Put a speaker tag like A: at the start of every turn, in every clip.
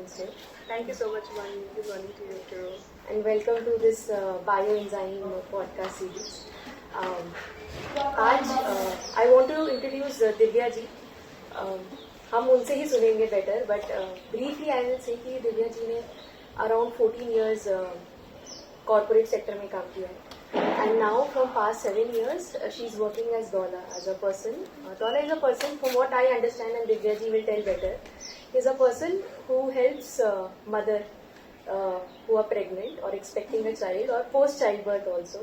A: Wednesday.
B: Thank you so much, Vani. Good morning to you too.
A: And welcome to this bioenzyme podcast series. आज I want to introduce Divya ji. हम उनसे ही सुनेंगे better, but briefly I will say कि दिव्या जी ने around 14 years corporate sector में काम किया है. And now from past 7 years, she's working as Doula, as a person. Doula is a person, from what I understand, and Divya ji will tell better, is a person who helps mother who are pregnant or expecting a child or post childbirth also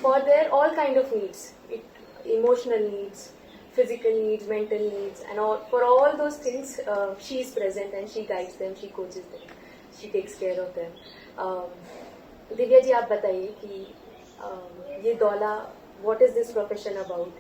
A: for their all kind of needs, emotional needs, physical needs, mental needs, and all, for all those things she is present and she guides them, she coaches them, she takes care of them. Divya ji, आप बताइए कि ये डोला, what is this profession about?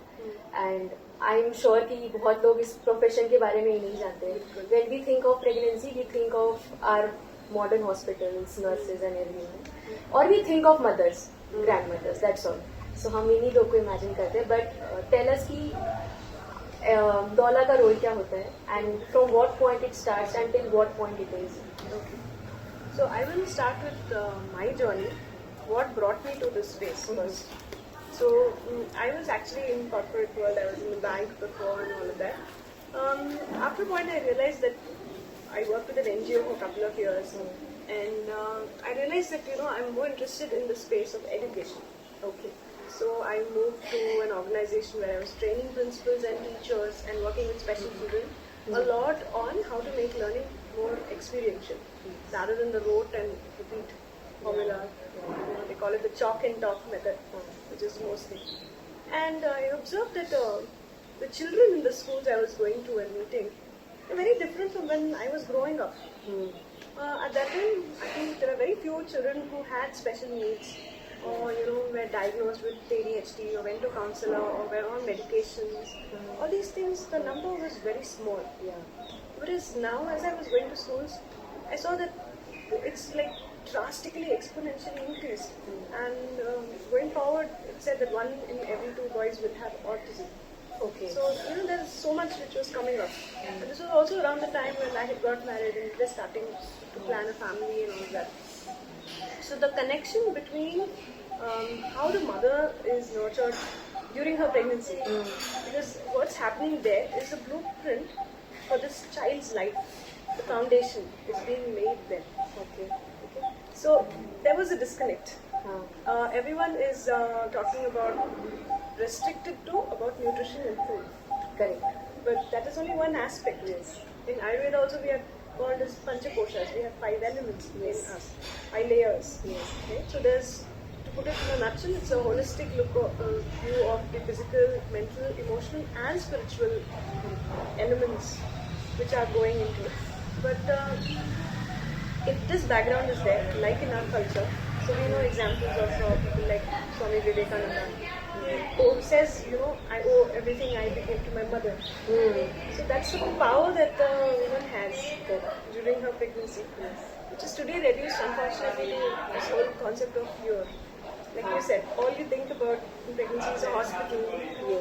A: And I am sure कि बहुत लोग इस profession के बारे में ही नहीं जानते. When we think of pregnancy, we think of our modern hospitals, nurses and everyone. Or we think of mothers, grandmothers, that's all. So हम इन्हीं लोग को imagine करते हैं. But tell us कि डोला का रोल क्या होता है and from what point it starts and till what point it is.
B: Okay. So I will start with my journey. What brought me to this space first. So I was actually in corporate world. I was in the bank before and all of that. After a point, I realized that I worked with an NGO for a couple of years, and I realized that I'm more interested in the space of education.
A: Okay.
B: So I moved to an organization where I was training principals and teachers and working with special children a lot on how to make learning more experiential rather than the rote and repeat formula. They call it the chalk and talk method, which is mostly. And I observed that the children in the schools I was going to and meeting are very different from when I was growing up. At that time, I think there are very few children who had special needs or were diagnosed with ADHD or went to counselor or were on medications. All these things, the number was very small. Whereas now, as I was going to schools, I saw that it's like drastically exponentially increased, and going forward it said that 1 in every 2 boys will have autism.
A: Okay.
B: So there's so much which was coming up, and this was also around the time when I had got married and just starting to plan a family and all that. So the connection between how the mother is nurtured during her pregnancy, because what's happening there is a blueprint for this child's life. The foundation is being made then.
A: Okay.
B: So there was a disconnect. Everyone is talking about restricted to about nutrition and food.
A: Correct.
B: But that is only one aspect.
A: Yes.
B: In Ayurveda also we are called as panchakoshas. We have 5 elements in us, 5 layers.
A: Yes.
B: Okay? So there's, to put it in a nutshell, it's a holistic view of the physical, mental, emotional and spiritual elements which are going into it. But if this background is there, like in our culture, so we know examples of people like Swami Vivekananda, who says, I owe everything I became to my mother. So that's the power that the woman has during her pregnancy, which is today reduced unfortunately to this whole concept of fear. Like you said, all you think about in pregnancy is a hospital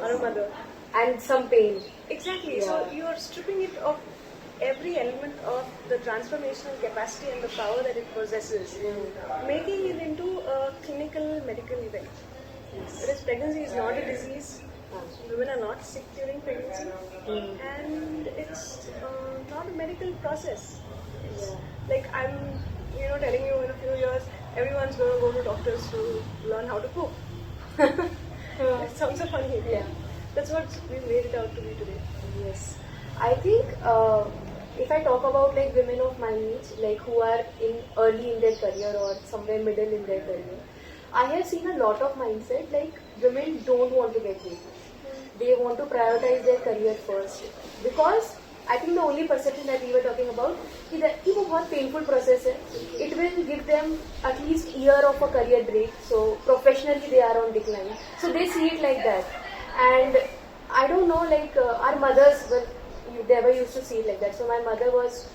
B: or a mother.
A: And some pain.
B: Exactly, so you are stripping it of every element of the transformational capacity and the power that it possesses, making it into a clinical medical event. Whereas pregnancy is not a disease, women are not sick during pregnancy, and it's not a medical process. Like I'm, telling you in a few years, everyone's going to go to doctors to learn how to cook. It sounds so funny. That's what we made it out to be today.
A: Yes. I think if I talk about like women of my age, like who are early in their career or somewhere middle in their career, I have seen a lot of mindset like women don't want to get baby. They want to prioritize their career first, because I think the only perception that we were talking about is that it's a very painful process. It will give them at least a year of a career break. So professionally they are on decline. So they see it like that. And I don't know, like our mothers never used to see it like that. So my mother was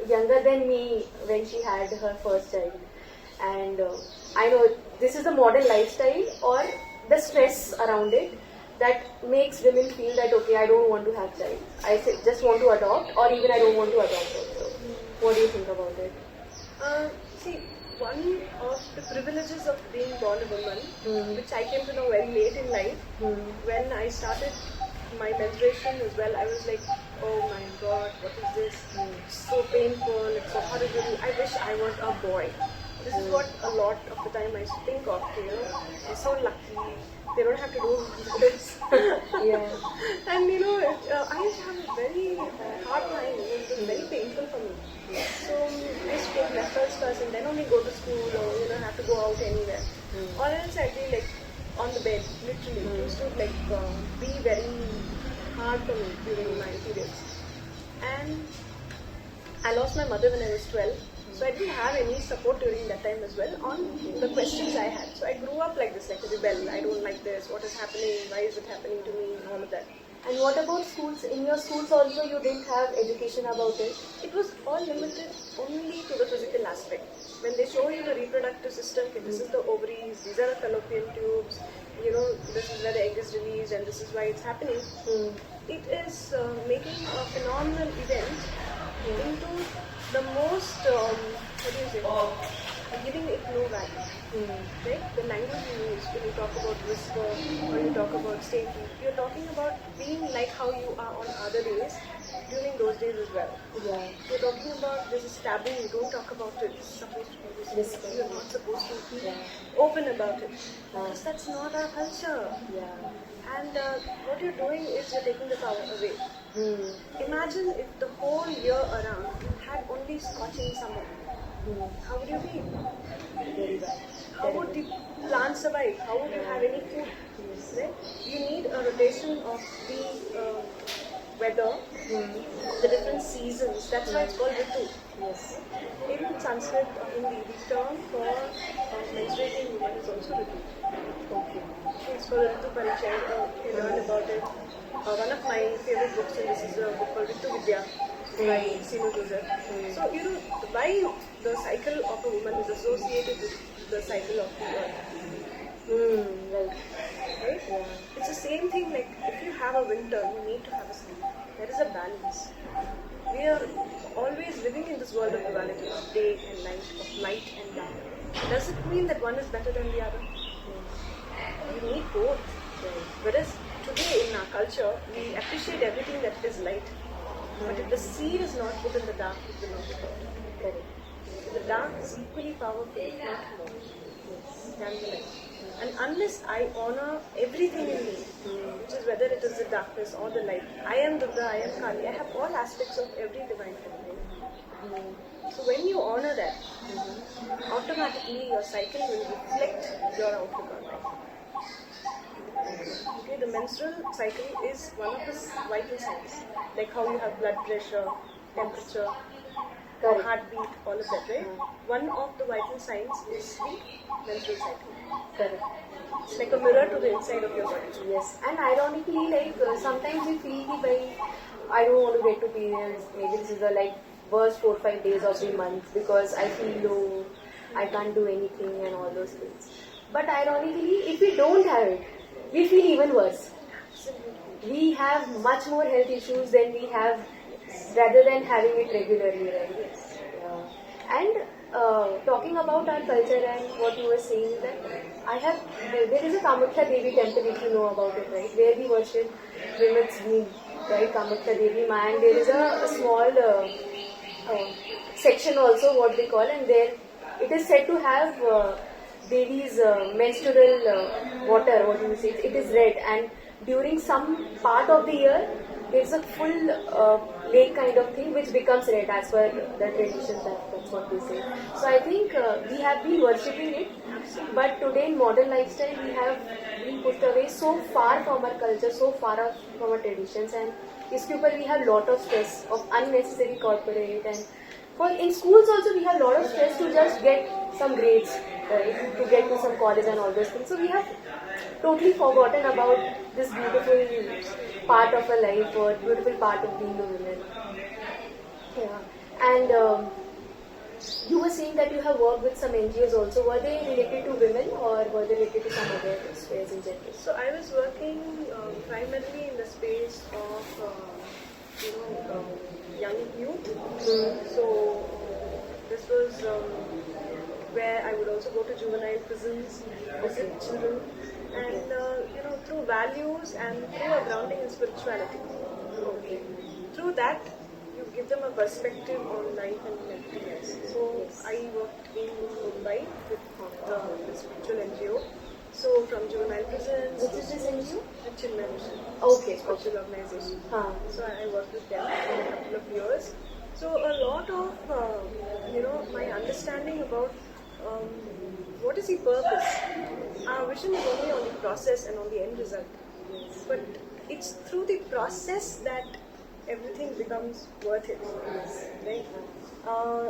A: younger than me when she had her first child. And I know this is the modern lifestyle or the stress around it. that makes women feel that okay, I don't want to have child. Just want to adopt, or even I don't want to adopt also. What do you think about it?
B: See, one of the privileges of being born a woman, which I came to know very late in life, when I started my menstruation as well, I was like, oh my god, what is this? It's so painful, it's so horrible. I wish I was a boy. This is what a lot of the time I think of, they're so lucky, they don't have to do this.
A: Yeah.
B: And I used to have a very hard time, it was very painful for me. So I used to take lessons first and then only go to school or have to go out anywhere. Or else I'd be like on the bed, literally. It used to be very hard for me during my periods. And I lost my mother when I was 12. So I didn't have any support during that time as well on the questions I had. So I grew up like this, like a rebel. I don't like this. What is happening? Why is it happening to me? And all of that.
A: And what about schools? In your schools also you didn't have education about it?
B: It was all limited only to the physical aspect. When they show you the reproductive system, okay, this is the ovaries, these are the fallopian tubes, this is where the egg is released and this is why it's happening. It is making a phenomenal event into the most, giving it no value. Right? The language you use when you talk about whisper or you talk about safety, you're talking about being like how you are on other days during those days as well.
A: Yeah.
B: You're talking about this is taboo, you don't talk about it. This is supposed to be this. You're not supposed to be open about it. Because that's not our culture.
A: Yeah.
B: And what you're doing is you're taking the power away. Imagine if the whole year around you had only scorching summer. How would you be?
A: Very bad.
B: How would the plants survive? How would you have any food? Right? You need a rotation of the weather, the different seasons. That's why it's called Ritu.
A: Yes.
B: Even in Sanskrit or Hindi, the term for menstruating woman is also Ritu.
A: Okay.
B: It's called Ritu Parichay. You learn about it. One of my favorite books, and this is a book called Divya by Sinu Gujar. So, why the cycle of a woman is associated with the cycle of the earth.
A: Right.
B: Right? Yeah. It's the same thing, like if you have a winter, you need to have a summer. There is a balance. We are always living in this world of duality, of day and night, of light and dark. Does it mean that one is better than the other? You need both. Whereas today in our culture, we appreciate everything that is light. But if the seed is not put in the dark, it will not be put. The dark is equally powerful, if not more, than the light. And unless I honor everything in me, which is whether it is the darkness or the light, I am Durga, I am Kali, I have all aspects of every divine feminine. So when you honor that, automatically your cycle will reflect your outlook on life. Okay, the menstrual cycle is one of the vital signs, like how you have blood pressure, temperature, heartbeat, all of that, right? One of the vital signs is the menstrual cycle.
A: Correct.
B: It's like a mirror to the inside of your body.
A: Yes, and ironically, sometimes we feel I don't want to get to periods. Maybe this is the worst 4-5 days of the month because I feel low, I can't do anything and all those things. But ironically, if we don't have it, we feel even worse. We have much more health issues than we have rather than having it regularly, right? Yeah. And talking about our culture and what you were saying, that there is a Kamakhya Devi temple, if you know about it, right? Where we worship women's being, right? Kamakhya Devi Ma, and there is a small section also, what they call, and there it is said to have Devi's menstrual water, what do you say? It is red, and during some part of the year, there's a full lake kind of thing which becomes red as per the tradition. That's what they say. So I think we have been worshipping it, but today in modern lifestyle we have been pushed away so far from our culture, so far from our traditions, and इसके ऊपर we have lot of stress of unnecessary corporate, and in schools also we have lot of stress to just get some grades, right? To get to some college and all those things. So we have totally forgotten about this beautiful part of our life or beautiful part of being a woman. Yeah. And You were saying that you have worked with some NGOs also. Were they related to women or were they related to some other spheres in general?
B: So I was working primarily in the space of young youth. So this was where I would also go to juvenile prisons, visit children, and through values and through a grounding in spirituality.
A: Okay.
B: Through that, you give them a perspective on life and mental. So I worked in Mumbai with the spiritual NGO. So from juvenile prisons.
A: Which is this NGO?
B: The Children Mission.
A: Okay.
B: Spiritual organization.
A: Huh.
B: So I worked with them for a couple of years. So a lot of my understanding about what is the purpose. Our vision is only on the process and on the end result. But it's through the process that everything becomes worth it. Right?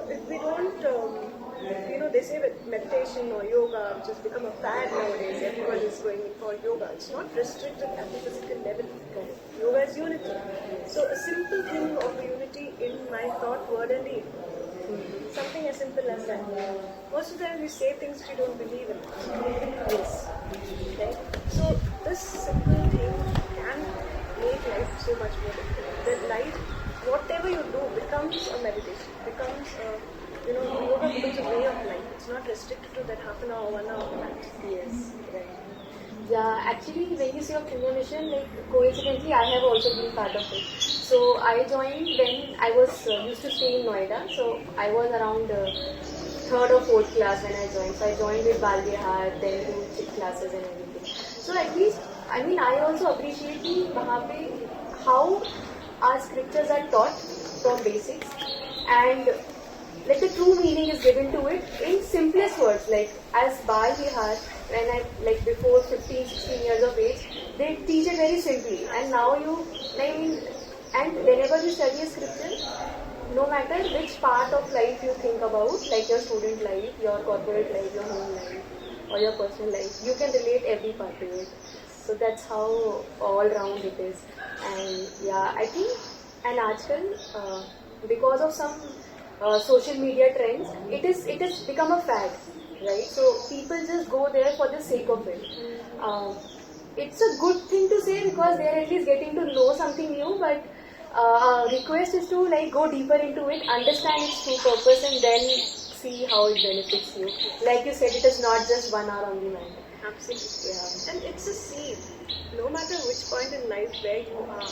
B: If we don't, they say that meditation or yoga, which has become a fad nowadays, everyone is going in for yoga. It's not restricted at the physical level. Yoga is unity. So a simple thing of unity in my thought, word and deed. Something as simple as that. Most of the time we say things which you don't believe in.
A: Yes.
B: Right? So this simple thing can make life so much more difficult. That life, whatever you do, becomes a meditation, becomes yoga becomes a way of life. It's not restricted to that half an hour, 1 hour max.
A: Yes, right. Yeah, actually, when you say of Children Mission, like coincidentally, I have also been part of it. So I joined when I was used to stay in Noida. So I was around third or fourth class when I joined. So I joined with Bal Vihar, then do chit classes and everything. So at least, I also appreciate how our scriptures are taught from basics, and like the true meaning is given to it in simplest words. Like as Bal Vihar, when I before 15, 16 years of age, they teach it very simply. And now and whenever you study a scripture, no matter which part of life you think about, like your student life, your corporate life, your home life, or your personal life, you can relate every part to it. So that's how all round it is. And yeah, I think, and aajkal, because of some social media trends, it has become a fad, right? So people just go there for the sake of it. It's a good thing to say because they are at least getting to know something new, but request is to go deeper into it, understand its true purpose, and then see how it benefits you. Like you said, it is not just 1 hour on demand.
B: Absolutely. Yeah. And it's a seed. No matter which point in life where you are,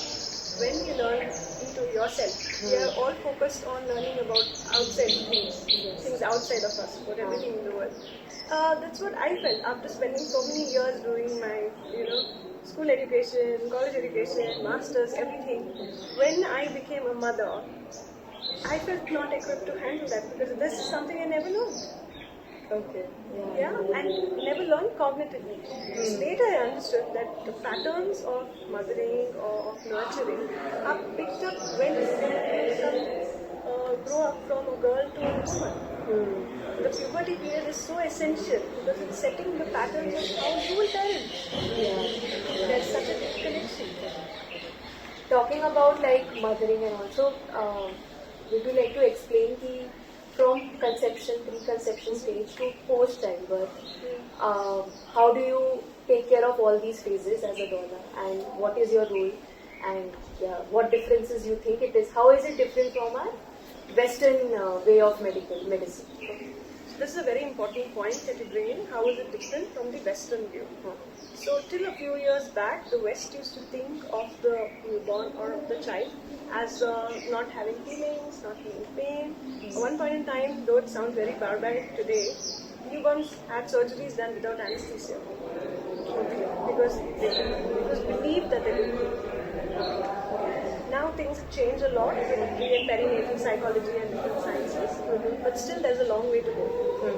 B: when you learn into yourself, we are all focused on learning about outside things, things outside of us, about everything in the world. That's what I felt after spending so many years doing my, school education, college education, masters, everything. When I became a mother, I felt not equipped to handle that because this is something I never learned.
A: Okay.
B: Yeah, and never learned cognitively. Later I understood that the patterns of mothering or of nurturing are picked up when you grow up from a girl to a woman. The puberty period is so essential because it's setting the patterns of how you will parent. There's such a deep connection.
A: Talking about mothering and also, would you like to explain from conception, preconception stage to post childbirth, how do you take care of all these phases as a doula, and what is your role, and what differences you think it is? How is it different from our Western way of medicine?
B: This is a very important point that you bring in. How is it different from the Western view? So till a few years back, the West used to think of the newborn or of the child as not having feelings, not feeling pain. At one point in time, though it sounds very barbaric today, newborns had surgeries done without anesthesia. Because it was believed that they would be. Now things have changed a lot with perinatal psychology and different sciences, but still there's a long way to go.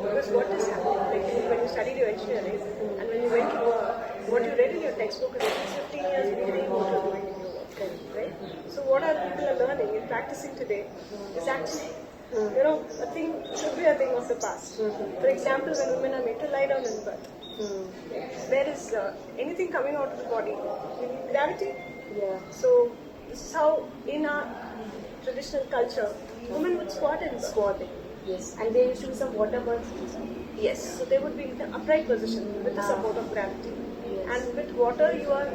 B: Because what is happening, when you studied your engineering and when you went to work, what you read in your textbook is at least 15 years beginning what you're doing in your work, right? So what our people are learning and practicing today is actually, a thing, should be a thing of the past. For example, when women are made to lie down in birth, there is anything coming out of the body, we need gravity. So this is how in our traditional culture, women would squat in birth.
A: Yes, and there used to be some water births also.
B: Yes, so they would be in the upright position with the support of gravity.
A: Yes.
B: And with water, you are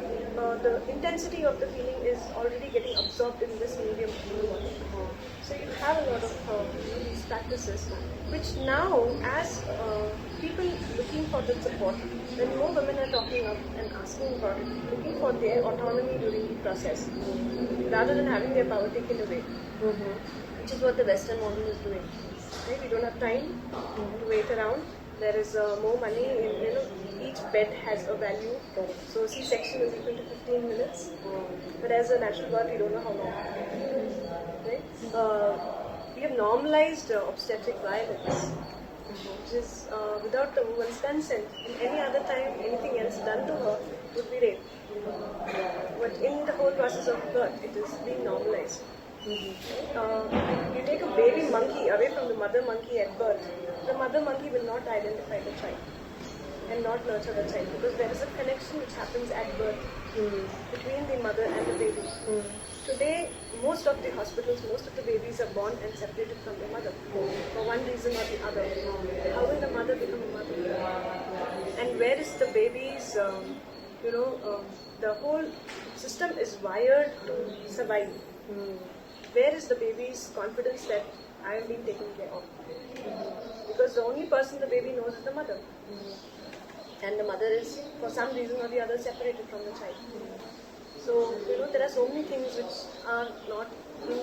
B: the intensity of the feeling is already getting absorbed in this medium of the water. So you have a lot of these practices, which now, as people looking for the support, when more women are talking up and asking about it, looking for their autonomy during the process, rather than having their power taken away, which is what the Western model is doing. Right? We don't have time to wait around. There is more money in, each bed has a value. So C-section is equal to 15 minutes. But as a natural birth, we don't know how long. Right? We have normalized obstetric violence, which is without the woman's consent. In any other time, anything else done to her would be rape. But in the whole process of birth, it is being normalized. You take a baby monkey away from the mother monkey at birth, the mother monkey will not identify the child and not nurture the child, because there is a connection which happens at birth between the mother and the baby. Today, most of the hospitals, most of the babies are born and separated from their mother for one reason or the other. How will the mother become a mother? And where is the baby's, the whole system is wired to survive. Where is the baby's confidence that I am being taken care of? Because the only person the baby knows is the mother. And the mother is, for some reason or the other, separated from the child. So, there are so many things which are not in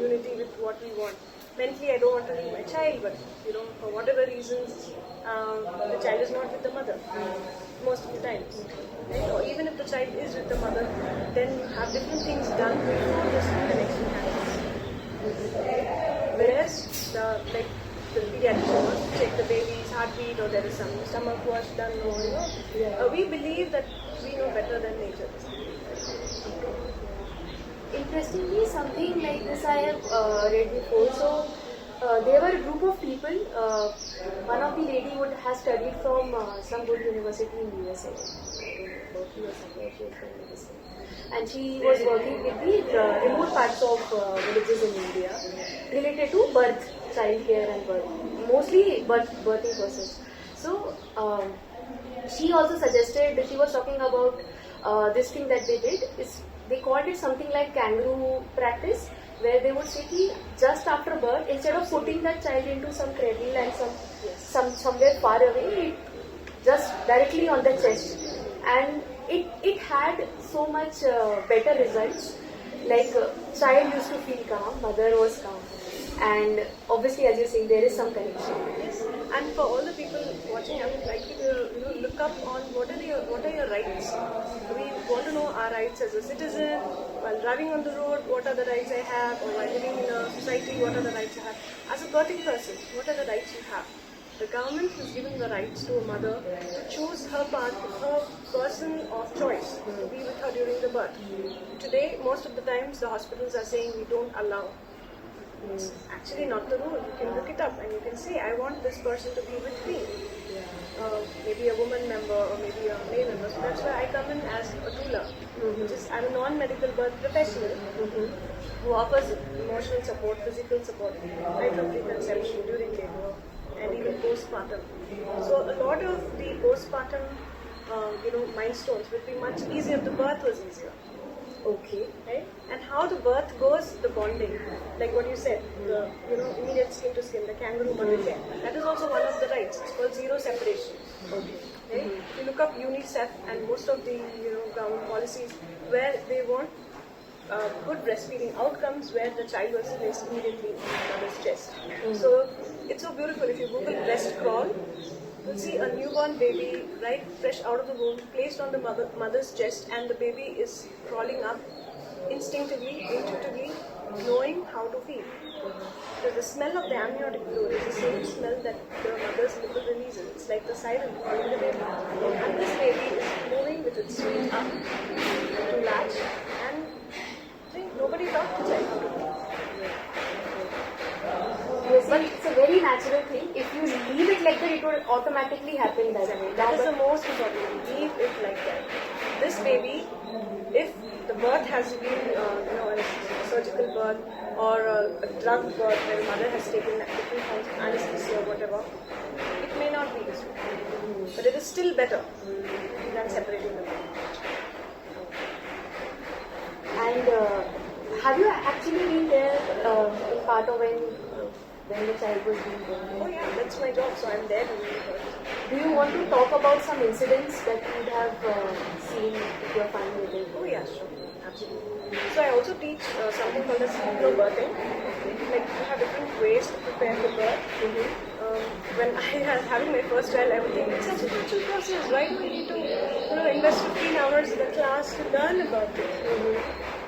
B: unity with what we want. Mentally, I don't want to leave my child, but, for whatever reasons, the child is not with the mother most of the times. Right? Or even if the child is with the mother, then you have different things done before this connection happens. Whereas, the pediatrician wants to check the baby's heartbeat, or there is some stomach wash done, or we believe that we know better than nature.
A: Interestingly, something like this I have read before. So, there were a group of people. One of the lady would have studied from some good university in USA, Berkeley or somewhere. She was from USA, and she was working with the remote parts of villages in India related to birth, child care, and birth, mostly birthing process. So, she also suggested. She was talking about this thing that they did is. They called it something like kangaroo practice, where they would say that just after birth, instead of putting that child into some cradle and somewhere far away, just directly on the chest, and it had so much better results. Like child used to feel calm, mother was calm, and obviously, as you're saying, there is some connection.
B: Yes, and for all the people watching, I would like you to look up on what are your rights. We want to know our rights as a citizen. While driving on the road, what are the rights I have? Or while living in a society, what are the rights I have? As a birthing person, what are the rights you have? The government has given the rights to a mother to choose her person of choice to be with her during the birth. Today, most of the times, the hospitals are saying we don't allow. It's actually not the rule. You can look it up and you can say, I want this person to be with me. Maybe a woman member or maybe a male member. So that's why I come in as a doula. Which is, I'm a non-medical birth professional who offers emotional support, physical support, right from preconception, during labor, and even postpartum. So a lot of the postpartum, milestones would be much easier if the birth was easier.
A: Okay.
B: Right? And how the birth goes, the bonding, like what you said, the immediate skin to skin, the kangaroo mother care. That is also one of the rights. It's called zero separation.
A: Okay.
B: Right? If you look up UNICEF and most of the government policies where they want good breastfeeding outcomes, where the child was placed immediately on the mother's chest. So it's so beautiful. If you Google breast crawl, you'll see a newborn baby right fresh out of the womb placed on the mother's chest, and the baby is crawling up instinctively, intuitively, knowing how to feed. So the smell of the amniotic fluid is the same smell that the mother's nipple releases. It's like the siren calling the baby. And this baby is moving with its feet up to latch, and nobody taught the child how to feed.
A: But it's a very natural thing. If you leave it like that, it will automatically happen that way.
B: That is the most important. Leave it like that. This baby, if the birth has been, a surgical birth or a drug birth where the mother has taken different kinds of anesthesia or whatever, it may not be this way. But it is still better than separating the birth.
A: And have you actually been there in part of when the child was being born?
B: Oh yeah, that's my job, so I'm there during the birth.
A: Do you want to talk about some incidents that you would have seen if you are fine with it?
B: Oh yeah, sure, absolutely. So I also teach something called as hypnobirthing. Like you have different ways to prepare for birth. When I was having my first child, I would think it's such a natural process. Why do we need to invest 15 hours in the class to learn about it?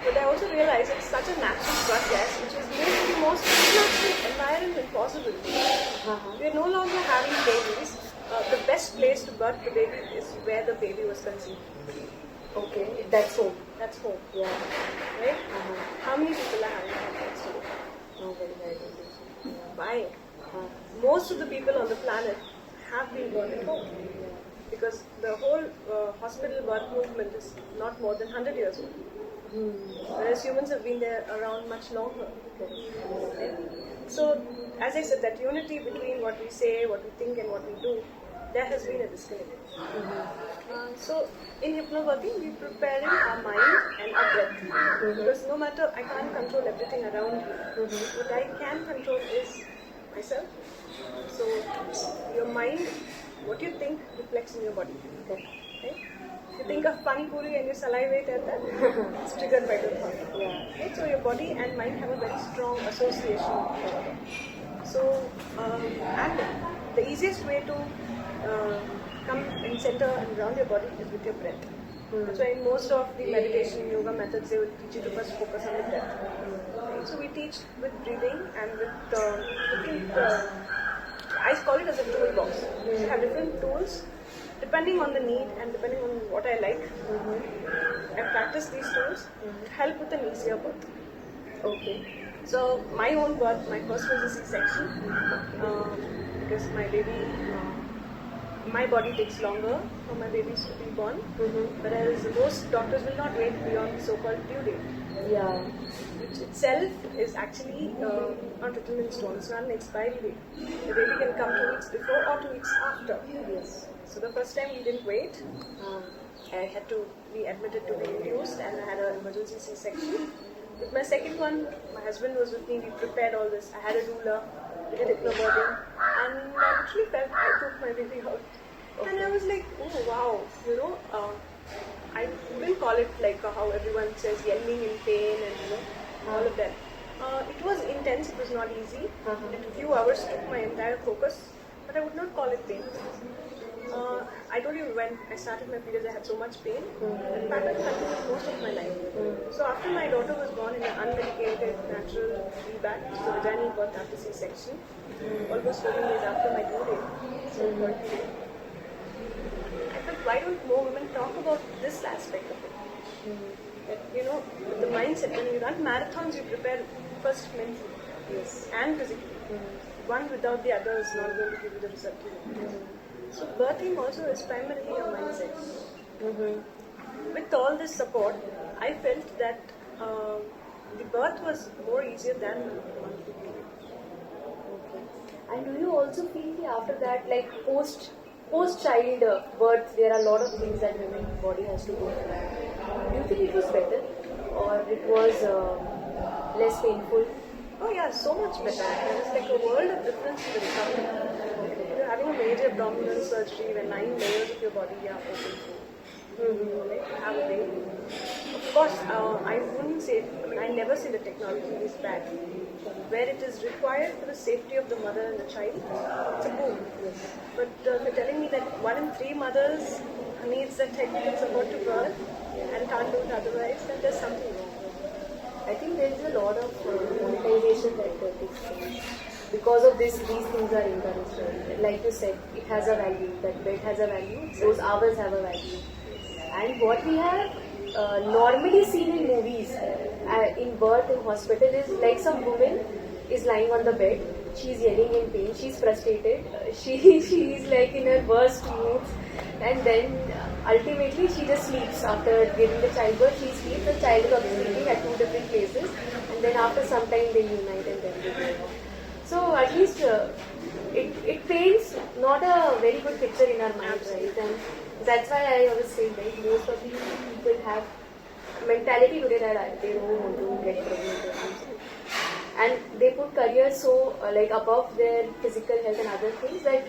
B: But I also realized it's such a natural process, which is maybe the most natural environment possible. We are no longer having babies. The best place to birth the baby is where the baby was conceived.
A: Okay, that's home.
B: That's home.
A: Yeah.
B: Right? How many people are having that today?
A: No, very.
B: Why? Most of the people on the planet have been born at home. Because the whole hospital birth movement is not more than 100 years old. Whereas humans have been there around much longer. Right? So, as I said, that unity between what we say, what we think and what we do, there has been a disconnect. So, in hypnobirthing, we prepare our mind and our breath. Because no matter, I can't control everything around me. What I can control is myself. So, your mind, what you think reflects in your body. Right? If you think of pani puri and you salivate at that, it's triggered by the thought. Right? So, your body and mind have a very strong association with each other. So, and the easiest way to come in center and ground your body is with your breath. That's why in most of the meditation yoga methods they will teach you to first focus on the breath. Right? So we teach with breathing and with different, I call it as a toolbox. We have different tools depending on the need and depending on what I like. I practice these tools to help with an easier birth.
A: Okay.
B: So my own birth, my first was a C-section because my baby, my body takes longer for my babies to be born, whereas most doctors will not wait beyond the so-called due date.
A: Yeah.
B: Which itself is actually not written in stone. It's not an expiry date. The baby can come 2 weeks before or 2 weeks after.
A: Yes.
B: So the first time we didn't wait. I had to be admitted to be induced and I had an emergency C-section. With my second one, my husband was with me, we prepared all this. I had a doula, we did hypnobirthing, and I literally felt I took my baby out. And I was like, oh wow, I wouldn't call it like how everyone says yelling in pain and all of that. It was intense, it was not easy. A few hours took my entire focus, but I would not call it pain. I told you when I started my periods I had so much pain and pattern continued most of my life. So after my daughter was born in an unmedicated natural feedback, so vaginal birth after C-section, almost 14 days after my due date, so 40 days, I thought why don't more women talk about this aspect of it? That, the mindset, when you run marathons you prepare first mentally and physically. One without the other is not going to give you the result. So birthing also is primarily a mindset. With all this support, I felt that the birth was more easier than the monthly period.
A: Okay. And do you also feel that after that, like post-child birth, there are a lot of things that women's body has to go through. Do you think it was better or it was less painful?
B: Oh yeah, so much better. There is like a world of difference in the recovery. You're having a major abdominal surgery where 9 layers of your body are open to have a baby. Of course, I wouldn't say, I never say the technology is bad. Where it is required for the safety of the mother and the child, it's a boom. But if you're telling me that 1 in 3 mothers needs that technical support to birth and can't do it otherwise, then there's something wrong.
A: I think there is a lot of monetization that takes place. Because of this, these things are encouraged. Like you said, it has a value. That bed has a value. Those hours have a value. And what we have normally seen in movies, in birth, in hospital, is like some woman is lying on the bed. She's yelling in pain. She's frustrated. She is like in her worst moods. And then ultimately she just sleeps after giving the childbirth. She sleeps. The child is also sleeping at two different places, and then after some time they unite and then they go on. So at least it paints not a very good picture in our mind, right? And that's why I always say, right, most of the people have mentality today that they don't want to get pregnant or something. And they put career so like above their physical health and other things that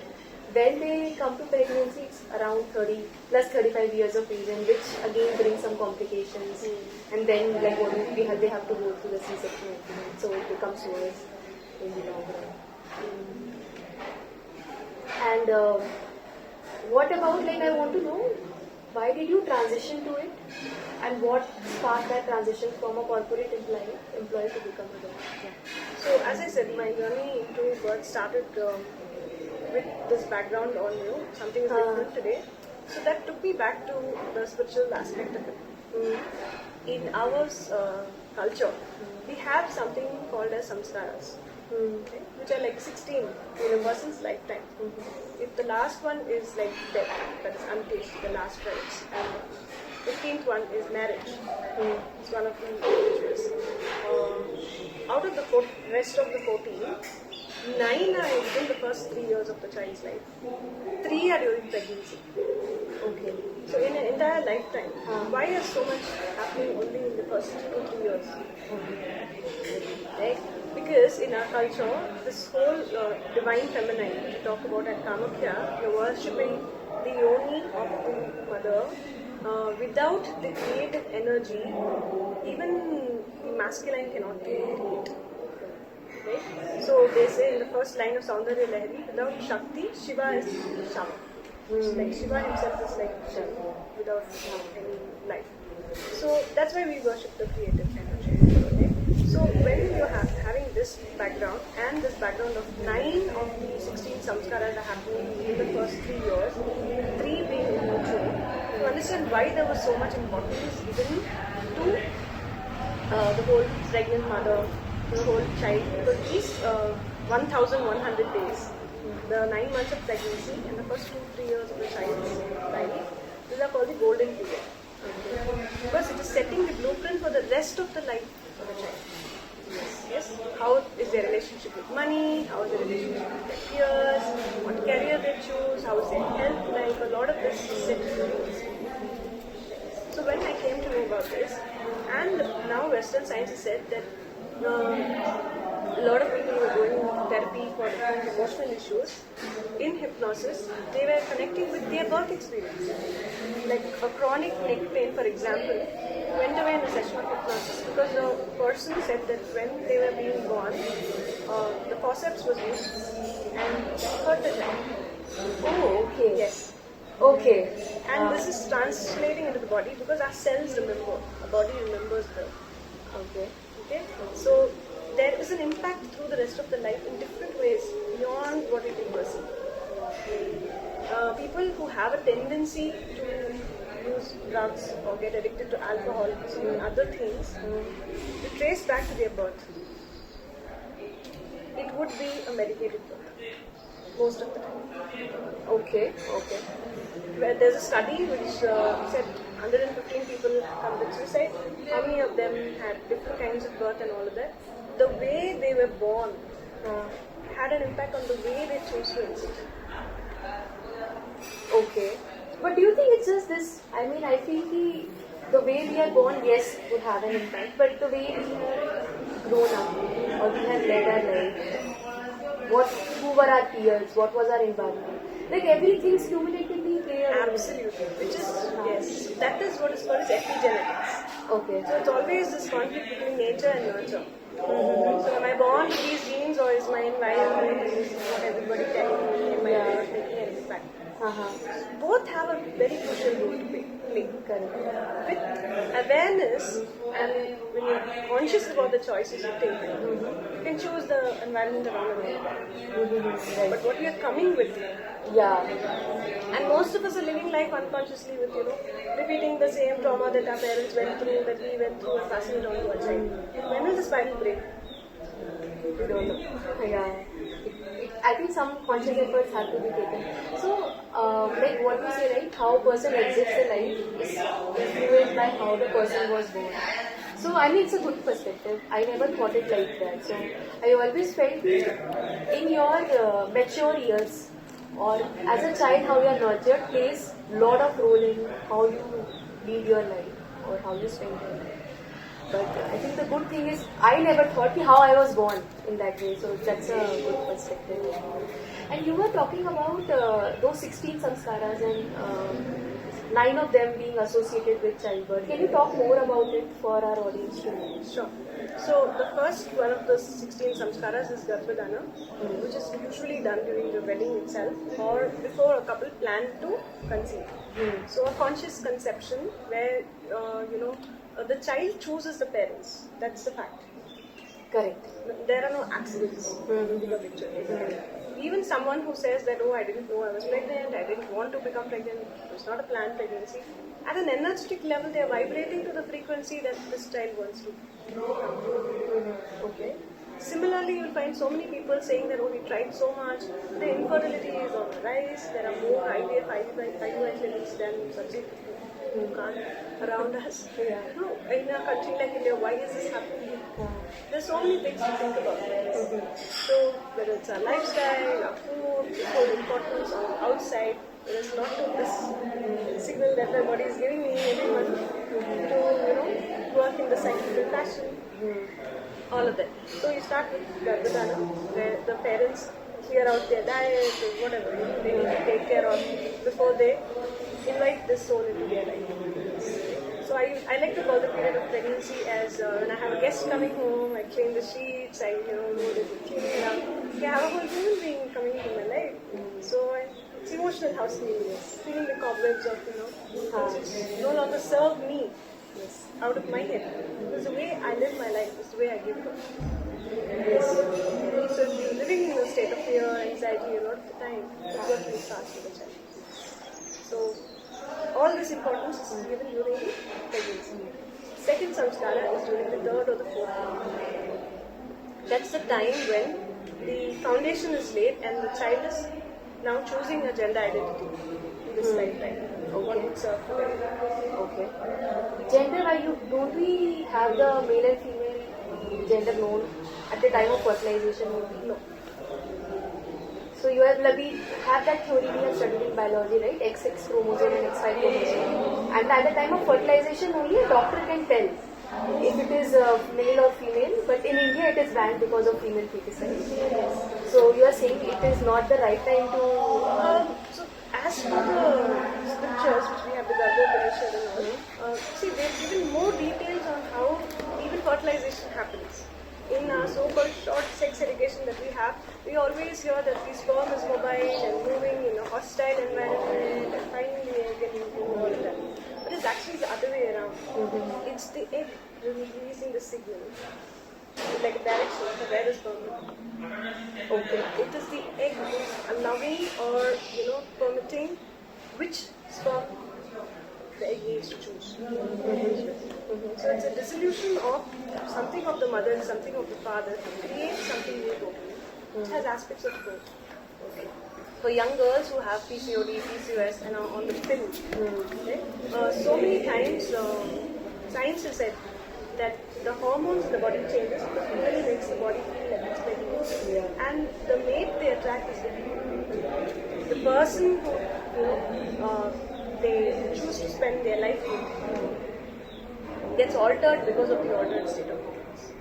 A: when they come to pregnancy, it's around 30 plus 35 years of age, and which again brings some complications. And then like what they have to go through the C-section and everything. So it becomes worse in the long run. And what about, like, I want to know, why did you transition to it, and what sparked that transition from a corporate employee to become a doctor?
B: So as I said, my journey into birth started with this background on something is different today. So that took me back to the spiritual aspect of it. In our culture, we have something called as samskaras, okay, which are like 16 in a person's lifetime. If the last one is like death, that is untasted, the last rites, and the 15th one is marriage. It's one of the rituals. Out of the rest of the 14, 9 are within the first 3 years of the child's life. 3 are during pregnancy. Okay. So in an entire lifetime, why is so much happening only in the first 2-3 years? Right? Because in our culture, this whole divine feminine we talk about at Kamakya, you're worshipping the yoni of the mother. Without the creative energy, even the masculine cannot create. Right? So they say in the first line of Saundarya Lahari, without Shakti, Shiva is Shama. Like Shiva himself is like Shiva without any life. So that's why we worship the creative energy. Okay? So when you're having this background and this background of 9 of the 16 samskaras are happening in the first 3 years, 3 being neutral, to understand why there was so much importance given to the whole pregnant mother, the whole child, because these 1,100 days, the 9 months of pregnancy and the first 2-3 years of the child's life, these are called the golden period. Because it is setting the blueprint for the rest of the life of the child. Yes. How is their relationship with money? How is their relationship with their peers? What career they choose? How is their health life? A lot of this is set during this period. So when I came to know about this, and now Western science has said that a lot of people who are going therapy for different emotional issues, in hypnosis, they were connecting with their birth experience. Like a chronic neck pain, for example, went away in a session of hypnosis because the person said that when they were being born, the forceps was used and it hurt the child.
A: Oh, okay.
B: Yes.
A: Okay.
B: And this is translating into the body because our cells remember, our body remembers birth.
A: Okay.
B: Okay? So there is an impact through the rest of the life in different ways beyond what we can perceive. People who have a tendency to use drugs or get addicted to alcohol and other things, to trace back to their birth, it would be a medicated birth most of the time.
A: Okay.
B: Where there's a study which said 115 people committed suicide. How many of them had different kinds of birth and all of that? The way they were born had an impact on the way they chose to insist.
A: Okay. But do you think it's just this? I mean, I feel the way we are born, yes, would have an impact, but the way we have grown up or we have led our life, who were our peers, what was our environment, like everything's cumulatively there.
B: Absolutely. Which is, yes, that is what is called as epigenetics.
A: Okay.
B: So it's always this conflict between nature and nurture. So am I born with these genes, or is my environment, is what everybody telling me, am I not making an impact? Both have a very crucial role to play.
A: Correct.
B: With awareness and when you're conscious about the choices you take, you can choose the environment around you.
A: Right.
B: But what you're coming with,
A: Yeah.
B: and most of us are living life unconsciously with, repeating the same trauma that our parents went through, that we went through, and passing it on to our child. When will the spinal break? We don't know.
A: Yeah. I think some conscious efforts have to be taken. So, like what we say, right? How a person exits the life is influenced by how the person was born. So, I mean, it's a good perspective. I never thought it like that. So, I always felt in your mature years or as a child, how you are nurtured plays lot of role in how you lead your life or how you spend your life. But I think the good thing is I never thought how I was born in that way. So that's a good perspective. And you were talking about those 16 samskaras and 9 of them being associated with childbirth. Can you talk more about it for our audience to know?
B: Sure. So the first one of the 16 samskaras is Garbhadana, which is usually done during the wedding itself or before a couple plan to conceive. So a conscious conception where the child chooses the parents. That's the fact.
A: Correct.
B: There are no accidents in the picture. Even someone who says that, oh, I didn't know I was pregnant, I didn't want to become pregnant, it was not a planned pregnancy. At an energetic level, they are vibrating to the frequency that this child wants to become. Okay. Similarly, you'll find so many people saying that, oh, we tried so much, the infertility is on the rise, there are more IVF, IUI clinics than subsequent around us. In a country like India, why is this happening? There's so many things to think about. So whether it's our lifestyle, our food, the whole importance on outside, there is not to this signal that my body is giving me every month to work in the cyclical fashion. All of that. So you start with Garbhadana, where the parents clear out their diet or whatever they need to take care of before they invite this soul into their life. So I like to call the period of pregnancy as when I have a guest coming home, I clean the sheets, I know that we clean it up. I have a whole human being coming into my life. So it's emotional house cleaning, cleaning the cobwebs of which no longer serve me out of my head. It's the way I live my life, it's the way I give birth. So if you're living in a state of fear, anxiety a lot of the time, that's what really starts with a child. So all this importance is given during the pregnancy. Second samskara is during the third or the fourth month. That's the time when the foundation is laid and the child is now choosing a gender identity in this lifetime. What would serve for them.
A: Okay. Gender, don't we have the male and female gender known at the time of fertilization only?
B: No.
A: So you have that theory we have studied in biology, right? XX chromosome and XY chromosome. And at the time of fertilization only a doctor can tell if it is male or female. But in India it is banned because of female feticide. So you are saying it is not the right time to...
B: So as per the scriptures which we have, the Garbhopanishad and all, see they've given more details on how even fertilization happens. In so-called short sex education that we have, we always hear that the sperm is mobile and moving in a hostile environment and finding the egg and all of that. But it's actually the other way around. It's the egg releasing the signal, like a direction for where the sperm is. Okay. It is the egg allowing or permitting which sperm the egg needs to choose. So it's a dissolution of something of the mother and something of the father to create something new totally, which has aspects of both. Okay. For young girls who have PCOD, PCOS and are on the pill, so many times science has said that the hormones in the body changes, the pill makes the body feel like it's pregnant. And the mate they attract is the person who they choose to spend their life with gets altered because of the altered state of things.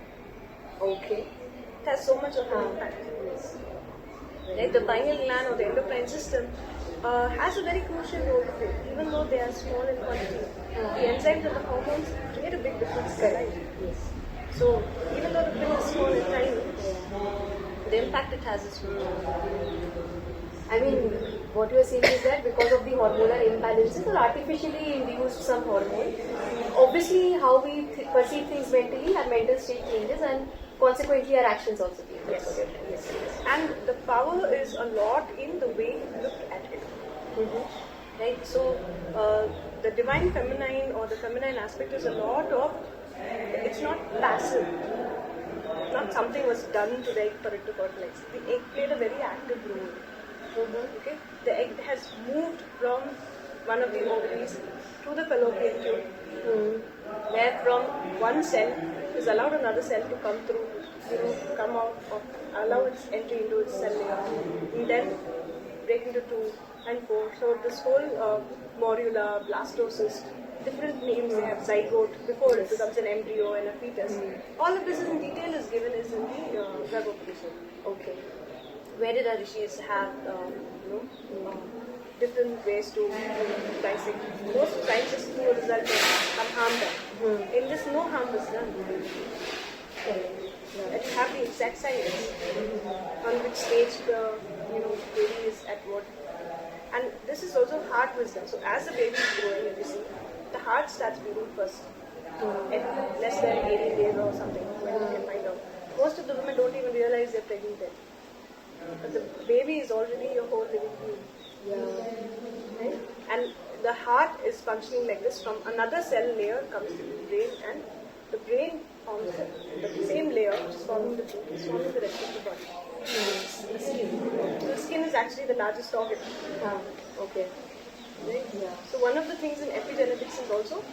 B: Okay. It has so much of an impact. Like the pineal gland or the endocrine system has a very crucial role to play, even though they are small in quantity. The enzymes and the hormones create a big difference in their life. So even though the pill is small and tiny, the impact it has is huge.
A: I mean, what you are saying is that because of the hormonal imbalances or artificially induced some hormone, obviously how we perceive things mentally, our mental state changes and consequently our actions also change.
B: Yes. And the power is a lot in the way you look at it. Right? So the divine feminine or the feminine aspect is a lot of, it's not passive. Not something was done to the egg for it to fertilize. The egg played a very active role. Okay, the egg has moved from one of the ovaries to the fallopian tube, where from one cell is allowed another cell to come through, come out of, allow its entry into its cell layer, and then break into 2 and 4. So this whole morula, blastocyst, different names they have, zygote, before it becomes an embryo and a fetus. All of this in detail is given is in the Garbopadisha.
A: Okay.
B: Where did our rishis have different ways to dissect. Most scientists do a result of some harm done. In this, no harm was done. And you have the exact science on which stage the baby is at what. And this is also heart wisdom. So as the baby is growing, if you see, the heart starts beating first. At less than 80 days or something, when you can find out. Most of the women don't even realize they're pregnant then. But the baby is already a whole living being. Right? And the heart is functioning like this. From another cell layer comes the brain, and the brain forms the same layer which is forming the brain, is forming the rest of the body. The skin. So the skin is actually the largest organ.
A: Okay.
B: Right? So one of the things in epigenetics is also,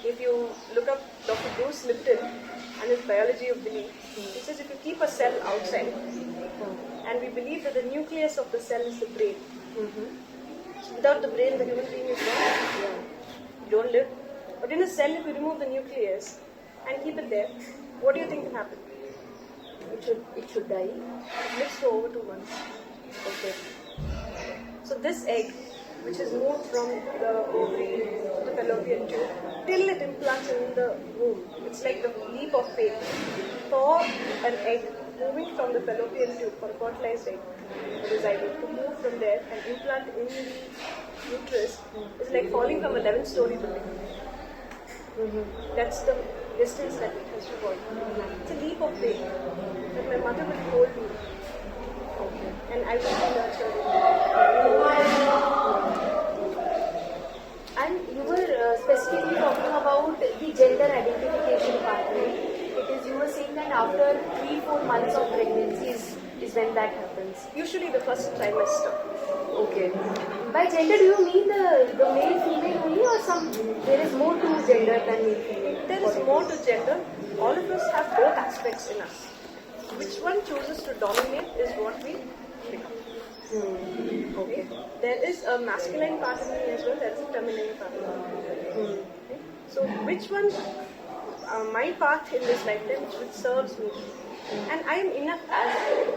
B: if you look up Dr. Bruce Lipton and his biology of belief, he says if you keep a cell outside, and we believe that the nucleus of the cell is the brain. So without the brain, the human being is gone. You don't live. But in a cell, if you remove the nucleus and keep it there, what do you think will happen?
A: It should die.
B: It lives for over 2 months.
A: Okay.
B: So this egg, which is moved from the ovary to the fallopian tube, till it implants in the womb, it's like the leap of faith. For an egg moving from the fallopian tube, for a fertilized egg, the zygote, to move from there and implant in the uterus, is like falling from a 11-story building. That's the distance that it has to fall. It's a leap of faith that my mother will hold me, and I will be nurtured.
A: And you were specifically talking about the gender identification part, right? You were saying that after 3-4 months of pregnancy is when that happens.
B: Usually the first trimester.
A: Okay. By gender, do you mean the male, female only, or there is more to gender than male, female?
B: There is more to gender. All of us have both aspects in us. Which one chooses to dominate is what we become.
A: Okay.
B: There is a masculine part of me as well. There is a feminine part of me. Okay. So which one? My path in this lifetime which serves me, and I am enough as I am.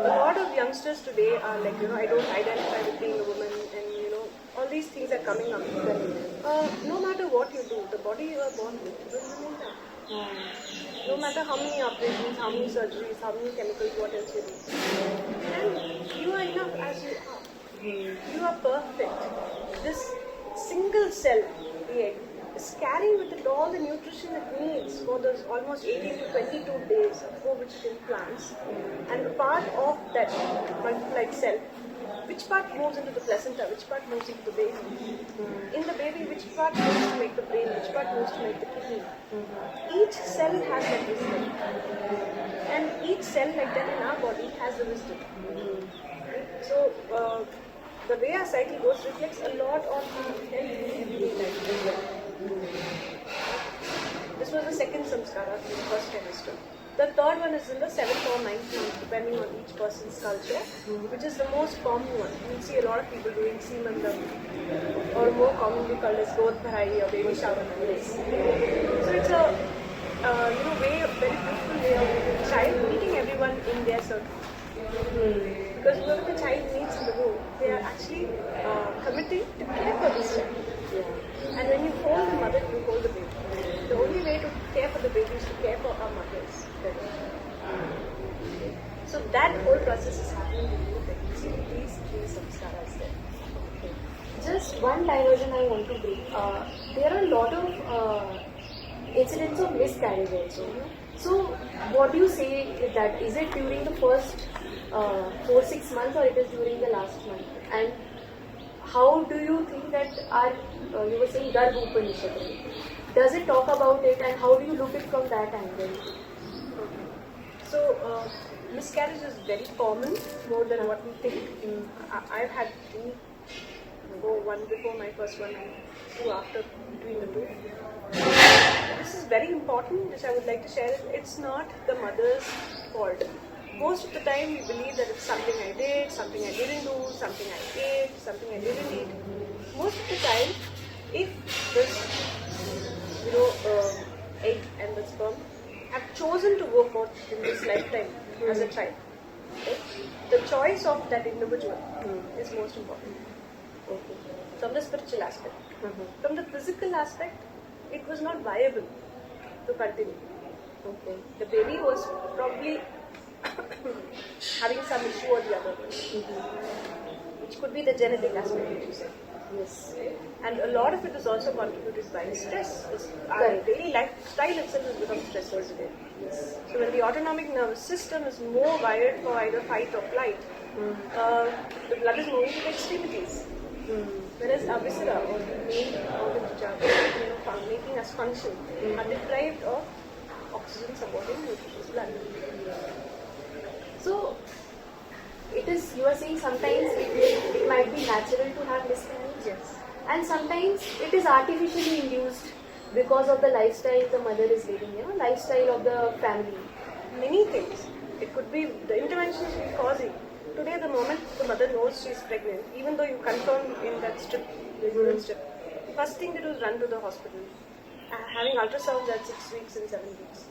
B: A lot of youngsters today are like, I don't identify with being a woman, and all these things are coming up. No matter what you do, the body you are born with will remain that. No matter how many operations, how many surgeries, how many chemicals, what else you do, and you are enough as you are. You are perfect. This single cell, the egg, is carrying with it all the nutrition it needs for those almost 18 to 22 days for which it implants. And the part of that multiplied cell, which part moves into the placenta, which part moves into the baby. In the baby, which part moves to make the brain, which part moves to make the kidney. Each cell has that wisdom. And each cell like that in our body has the wisdom. So, the way our cycle goes reflects a lot on our health in everyday life as well. This was the second samskara in the first trimester. The third one is in the 7th or 9th month, depending on each person's culture, which is the most common one. You see a lot of people doing Seemandam, or more commonly called as Godh Bharai or baby shower. So it's a very beautiful way of the child meeting everyone in their circle. Because whoever the child meets in the womb, they are actually committing to care for this child. And when you hold the mother, you hold the baby. The only way to care for the baby is to care for our mothers. So that whole process is happening in the pregnancy with these 3 samskaras there.
A: Okay. Just one diversion I want to bring. There are a lot of incidents of miscarriage also. So what do you say with that? Is it during the first 4-6 months, or it is during the last month? And how do you think that you were saying Garbopadisha, does it talk about it, and how do you look it from that angle?
B: Okay. So, miscarriage is very common, more than what we think. I've had two, one before my first one and two after, between the two. This is very important, which I would like to share. It's not the mother's fault. Most of the time, we believe that it's something I did, something I didn't do, something I ate, something I didn't eat. Most of the time, if this, egg and the sperm have chosen to go forth in this lifetime as a child, okay, the choice of that individual is most important. Okay. From the spiritual aspect. From the physical aspect, it was not viable to continue. Okay. The baby was probably having some issue or the other, which could be the genetic aspect, which you said. Yes. And a lot of it is also contributed by stress. Our daily lifestyle itself has become stressful today. Yes. So when the autonomic nervous system is more wired for either fight or flight, the blood is moving to the extremities. Whereas our viscera or the main organs which are making us function are deprived of oxygen supporting nutritious blood.
A: So, you are saying sometimes it might be natural to have miscarriage?
B: Yes.
A: And sometimes it is artificially induced because of the lifestyle the mother is living, lifestyle of the family.
B: Many things. It could be the interventions we causing. Today, the moment the mother knows she is pregnant, even though you confirm in that strip, the urine strip, first thing they do is run to the hospital. Having ultrasounds at 6 weeks and 7 weeks.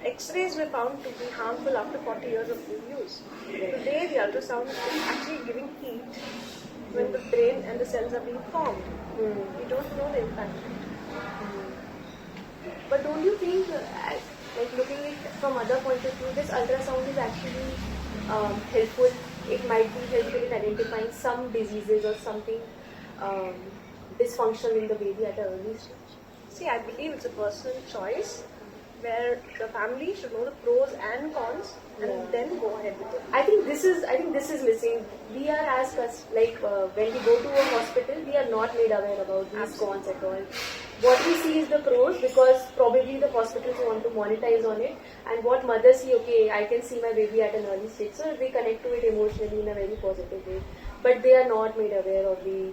B: X-rays were found to be harmful after 40 years of use. Today, the ultrasound is actually giving heat when the brain and the cells are being formed. We don't know the impact.
A: But don't you think, like looking at it from other point of view, this ultrasound is actually helpful? It might be helpful in identifying some diseases or something dysfunctional in the baby at an early stage.
B: See, I believe it's a personal choice where the family should know the pros and cons and then go ahead with it.
A: I think this is missing. We are as when we go to a hospital, we are not made aware about these cons at all. What we see is the pros because probably the hospitals want to monetize on it, and what mothers see, okay, I can see my baby at an early stage, so they connect to it emotionally in a very positive way. But they are not made aware of the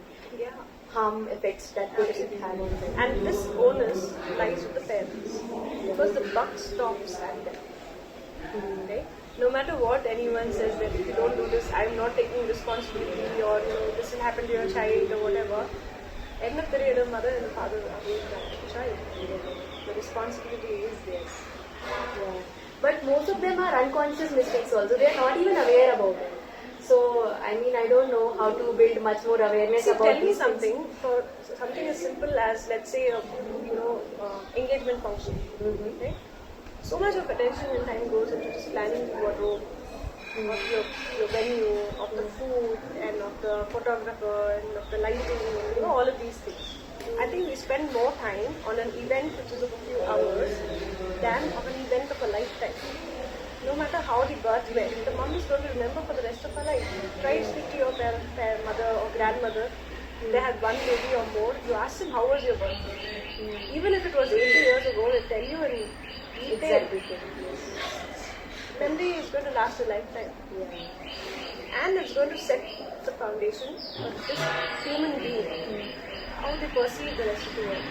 A: harm effects that could have on them.
B: And this onus lies with the parents because the buck stops at them. Okay? No matter what anyone says that if you don't do this, I'm not taking responsibility, or this will happen to your child or whatever. End of the day, the mother and the father are doing that child. The responsibility is theirs.
A: Yeah. But most of them are unconscious mistakes also. They are not even aware about it. So, I don't know how to build much more awareness about
B: tell me something, for something as simple as, let's say, engagement function. Okay? So much of attention and time goes into just planning the wardrobe, of your venue, of the food, and of the photographer, and of the lighting, and all of these things. I think we spend more time on an event which is of a few hours than of an event of a lifetime. No matter how the birth went, the mom is going to remember for the rest of her life. Try to speak to your mother or grandmother. They had one baby or more. You ask them, how was your birth? Even if it was 80 years ago, they tell you in detail. Memory is going to last a lifetime. And it's going to set the foundation of this human being, how they perceive the rest of the world.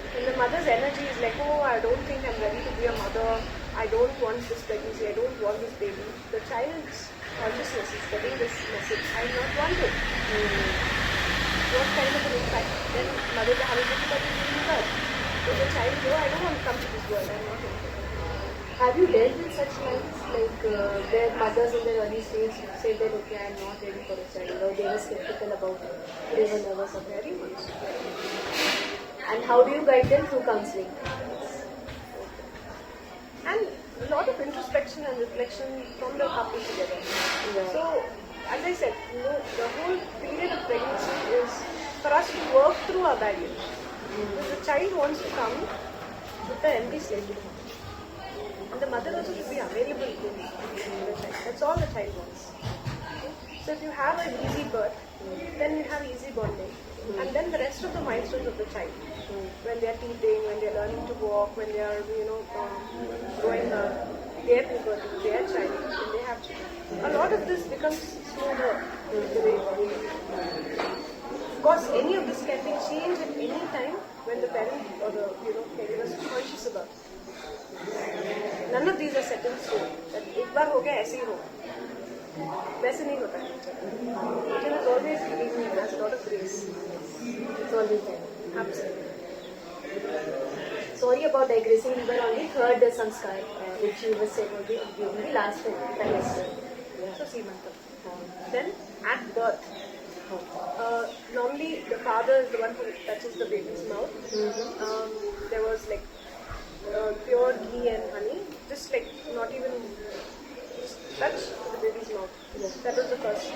B: When the mother's energy is like, oh, I don't think I'm ready to be a mother, I don't want this pregnancy, I don't want this baby, the child's consciousness is getting this message, I'm not wanted. What kind of an impact? Then mothers are having difficulty giving birth. So the child, no, I don't want to come to this world, I'm not interested.
A: Have you dealt with such lines, like their mothers in their early stage say that, okay, I'm not ready for a child, or they were skeptical about it, they were nervous of very much. And how do you guide them through counseling?
B: And a lot of introspection and reflection from the couple together. So, as I said, the whole period of pregnancy is for us to work through our baggage. The child wants to come with an empty slate. And the mother also should be available to the child. That's all the child wants. So if you have an easy birth, then you have easy bonding. And then the rest of the milestones of the child, when they are teething, when they are learning to walk, when they are, growing their puberty, their child, when they have children, a lot of this becomes smoother the way Of course, any of this can be changed at any time when the parent or the caregiver is conscious about it. None of these are set in stone. That एक बार हो गया ऐसे ही हो. वैसे नहीं होता है. Nature is always giving me a lot of grace.
A: It's always there.
B: Absolutely.
A: Sorry about digressing. We were on the third sanskar, which you were saying during the last trimester.
B: So Simantam. Then at birth, normally the father is the one who touches the baby's mouth. There was like pure ghee and honey, just like not even touch the baby's mouth. That was the first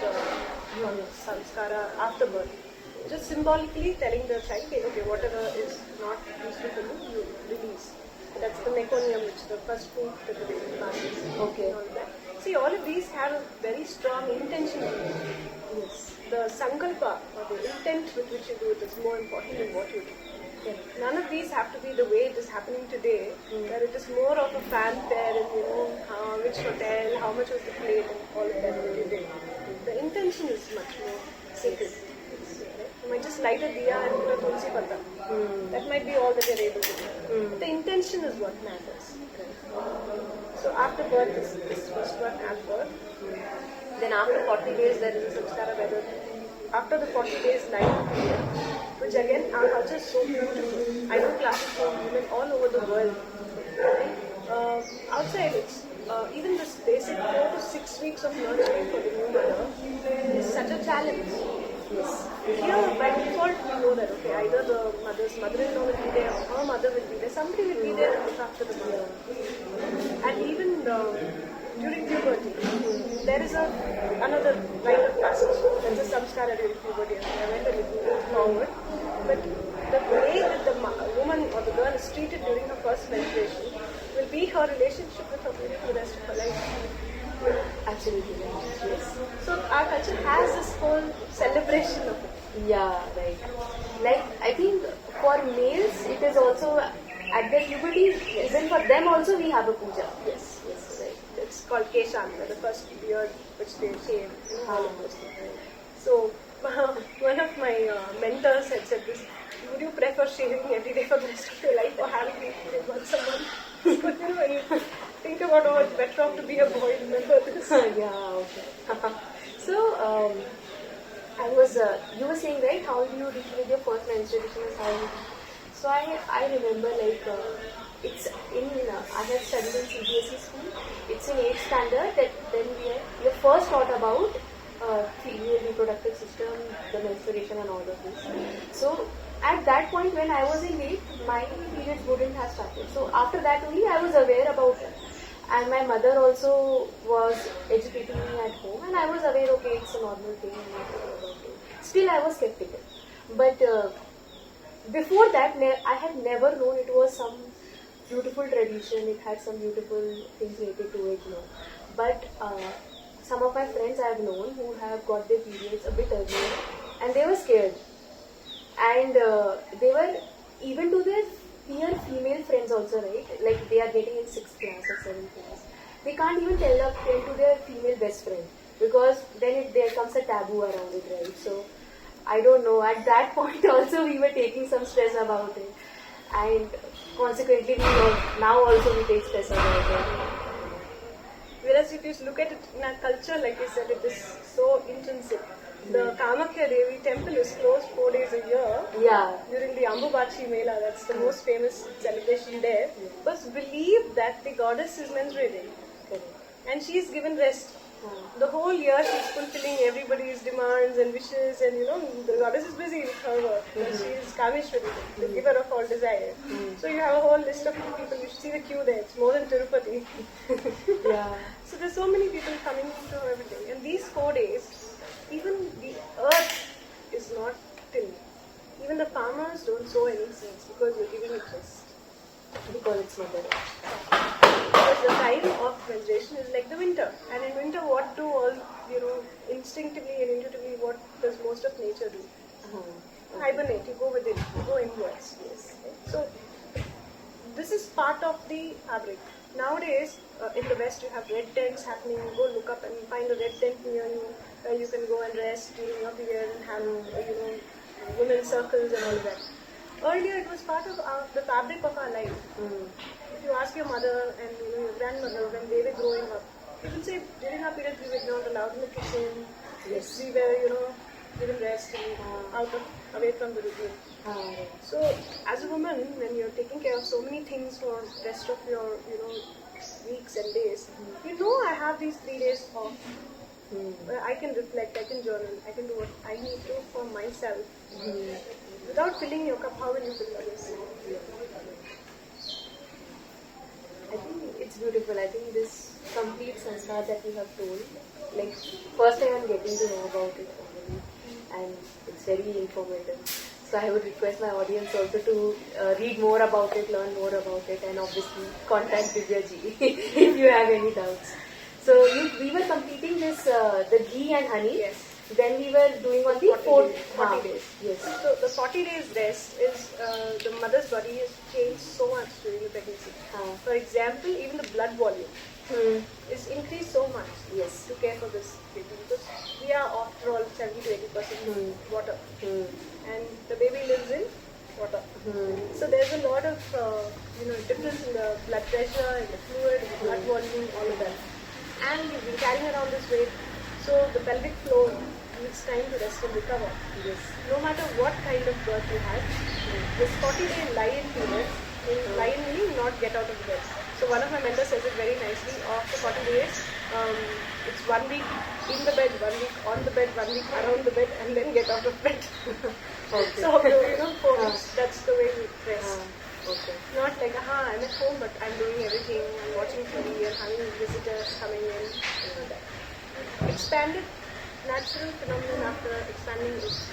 B: samskara after birth. Just symbolically telling the child, okay, whatever is not useful for you, you release. That's the meconium, which is the first food that the baby passes.
A: Okay.
B: And all that. See, all of these have a very strong intention.
A: Yes.
B: The sankalpa, or the intent with which you do it, is more important than what you do.
A: Yeah.
B: None of these have to be the way it is happening today, where it is more of a fanfare and which hotel, how much was the plate, and all of that you did. The intention is much more sacred. You might just light a diya and put a tulsi patta. That might be all that you're able to do. But the intention is what matters. So after birth, this first one at birth. Then after 40 days, there is a samskara whether after the 40 days life period, which again our culture is so beautiful. I do classes for women all over the world. Outside it's even this basic 4 to 6 weeks of nurturing for the new mother is such a challenge. Yes. Here by default we know that either the mother's mother-in-law will be there or her mother will be there. Somebody will be there and look after the mother. And even during puberty, there is another rite of passage. There's a samskara during puberty. I went a little forward. But the way that the woman or the girl is treated during her first menstruation will be her relationship with her baby for the rest of her life.
A: Absolutely. Yes.
B: So our culture has this whole celebration of it.
A: Yeah, right. Like, I think for males, it is also at their puberty, even for them also we have a puja.
B: Yes, right. It's called Keshanga, the first beard which they shave. All of those things. So, one of my mentors had said this, would you prefer shaving every day for the rest of your life or having it once a month? But when you think about, it's better off to be a boy, remember this.
A: Yeah, okay. So, you were saying, right, how do you reach with your first menstruation is how you... So I remember it's in, I had studied in CBSE school, it's in 8th standard that then we are first taught about female reproductive system, the menstruation and all of this. So at that point when I was in 8th, my periods wouldn't have started. So after that only I was aware about it. And my mother also was educating me at home and I was aware, it's a normal thing. Still I was skeptical. But before that, I had never known it was some beautiful tradition, it had some beautiful things related to it. But some of my friends I have known who have got their periods a bit earlier and they were scared. And they were, even to their peer female friends also, right? Like they are getting in 6th class or 7th class. They can't even tell to their female best friend because then there comes a taboo around it, right? So I don't know, at that point also we were taking some stress about it. And consequently now also we take stress about it.
B: Whereas if you look at it in our culture, like you said, it is so intrinsic. The Kamakhya Devi temple is closed 4 days a year.
A: Yeah.
B: During the Ambubachi Mela, that's the most famous celebration there. It was believed that the goddess is menstruating.
A: Correct.
B: And she is given rest. The whole year she is fulfilling everybody's demands and wishes, and the goddess is busy with her work. She is Kameshwari, the giver of all desire. So you have a whole list of people. You should see the queue there. It's more than Tirupati.
A: Yeah.
B: So there's so many people coming to her every day. And these 4 days, even the earth is not tilled. Even the farmers don't sow any seeds because you're giving it rest.
A: Because it's mother.
B: Because the time of menstruation is like the winter, and in winter, what do all instinctively and intuitively, what does most of nature do? Hibernate. You go within. You go inwards. Yes. Okay? So this is part of the fabric. Nowadays, in the West, you have red tents happening. You go look up and find a red tent near you, where you can go and rest during your period and have women's circles and all that. Earlier, it was part of the fabric of our life. If you ask your mother and your grandmother when they were growing up, they will say during our period we were not allowed in the kitchen.
A: Yes.
B: We were given rest and away from the routine. So, as a woman, when you're taking care of so many things for the rest of your weeks and days, I have these 3 days off. Where I can reflect, I can journal, I can do what I need to for myself. Without filling your cup, how will you fill others?
A: I think it's beautiful. I think this complete sanskar that you have told, like first time I'm getting to know about it already, and it's very informative. So I would request my audience also to read more about it, learn more about it, and obviously contact Divya ji if you have any doubts. So we were completing this the ghee and honey.
B: Yes.
A: Then we were doing on the
B: 40 days.
A: Yes.
B: So the 40 days rest is the mother's body has changed so much during the pregnancy. For example, even the blood volume is increased so much.
A: Yes.
B: To care for this baby, because we are after all 70 to 80% water, and the baby lives in water. So there's a lot of difference in the blood pressure, in the fluid, in the blood volume, all of that. And we've been carrying around this weight, so the pelvic floor needs time to rest and recover.
A: Yes.
B: No matter what kind of birth you had, this 40-day lie-in period, lie-in meaning not get out of bed. So one of my mentors says it very nicely. After 40 days, it's 1 week in the bed, 1 week on the bed, 1 week around the bed, and then get out of bed.
A: Okay.
B: So 4 weeks, that's the way we rest.
A: Okay.
B: Not like, I'm at home, but I'm doing everything. I'm watching TV and having visitors coming in. Expanded natural phenomenon after expanding is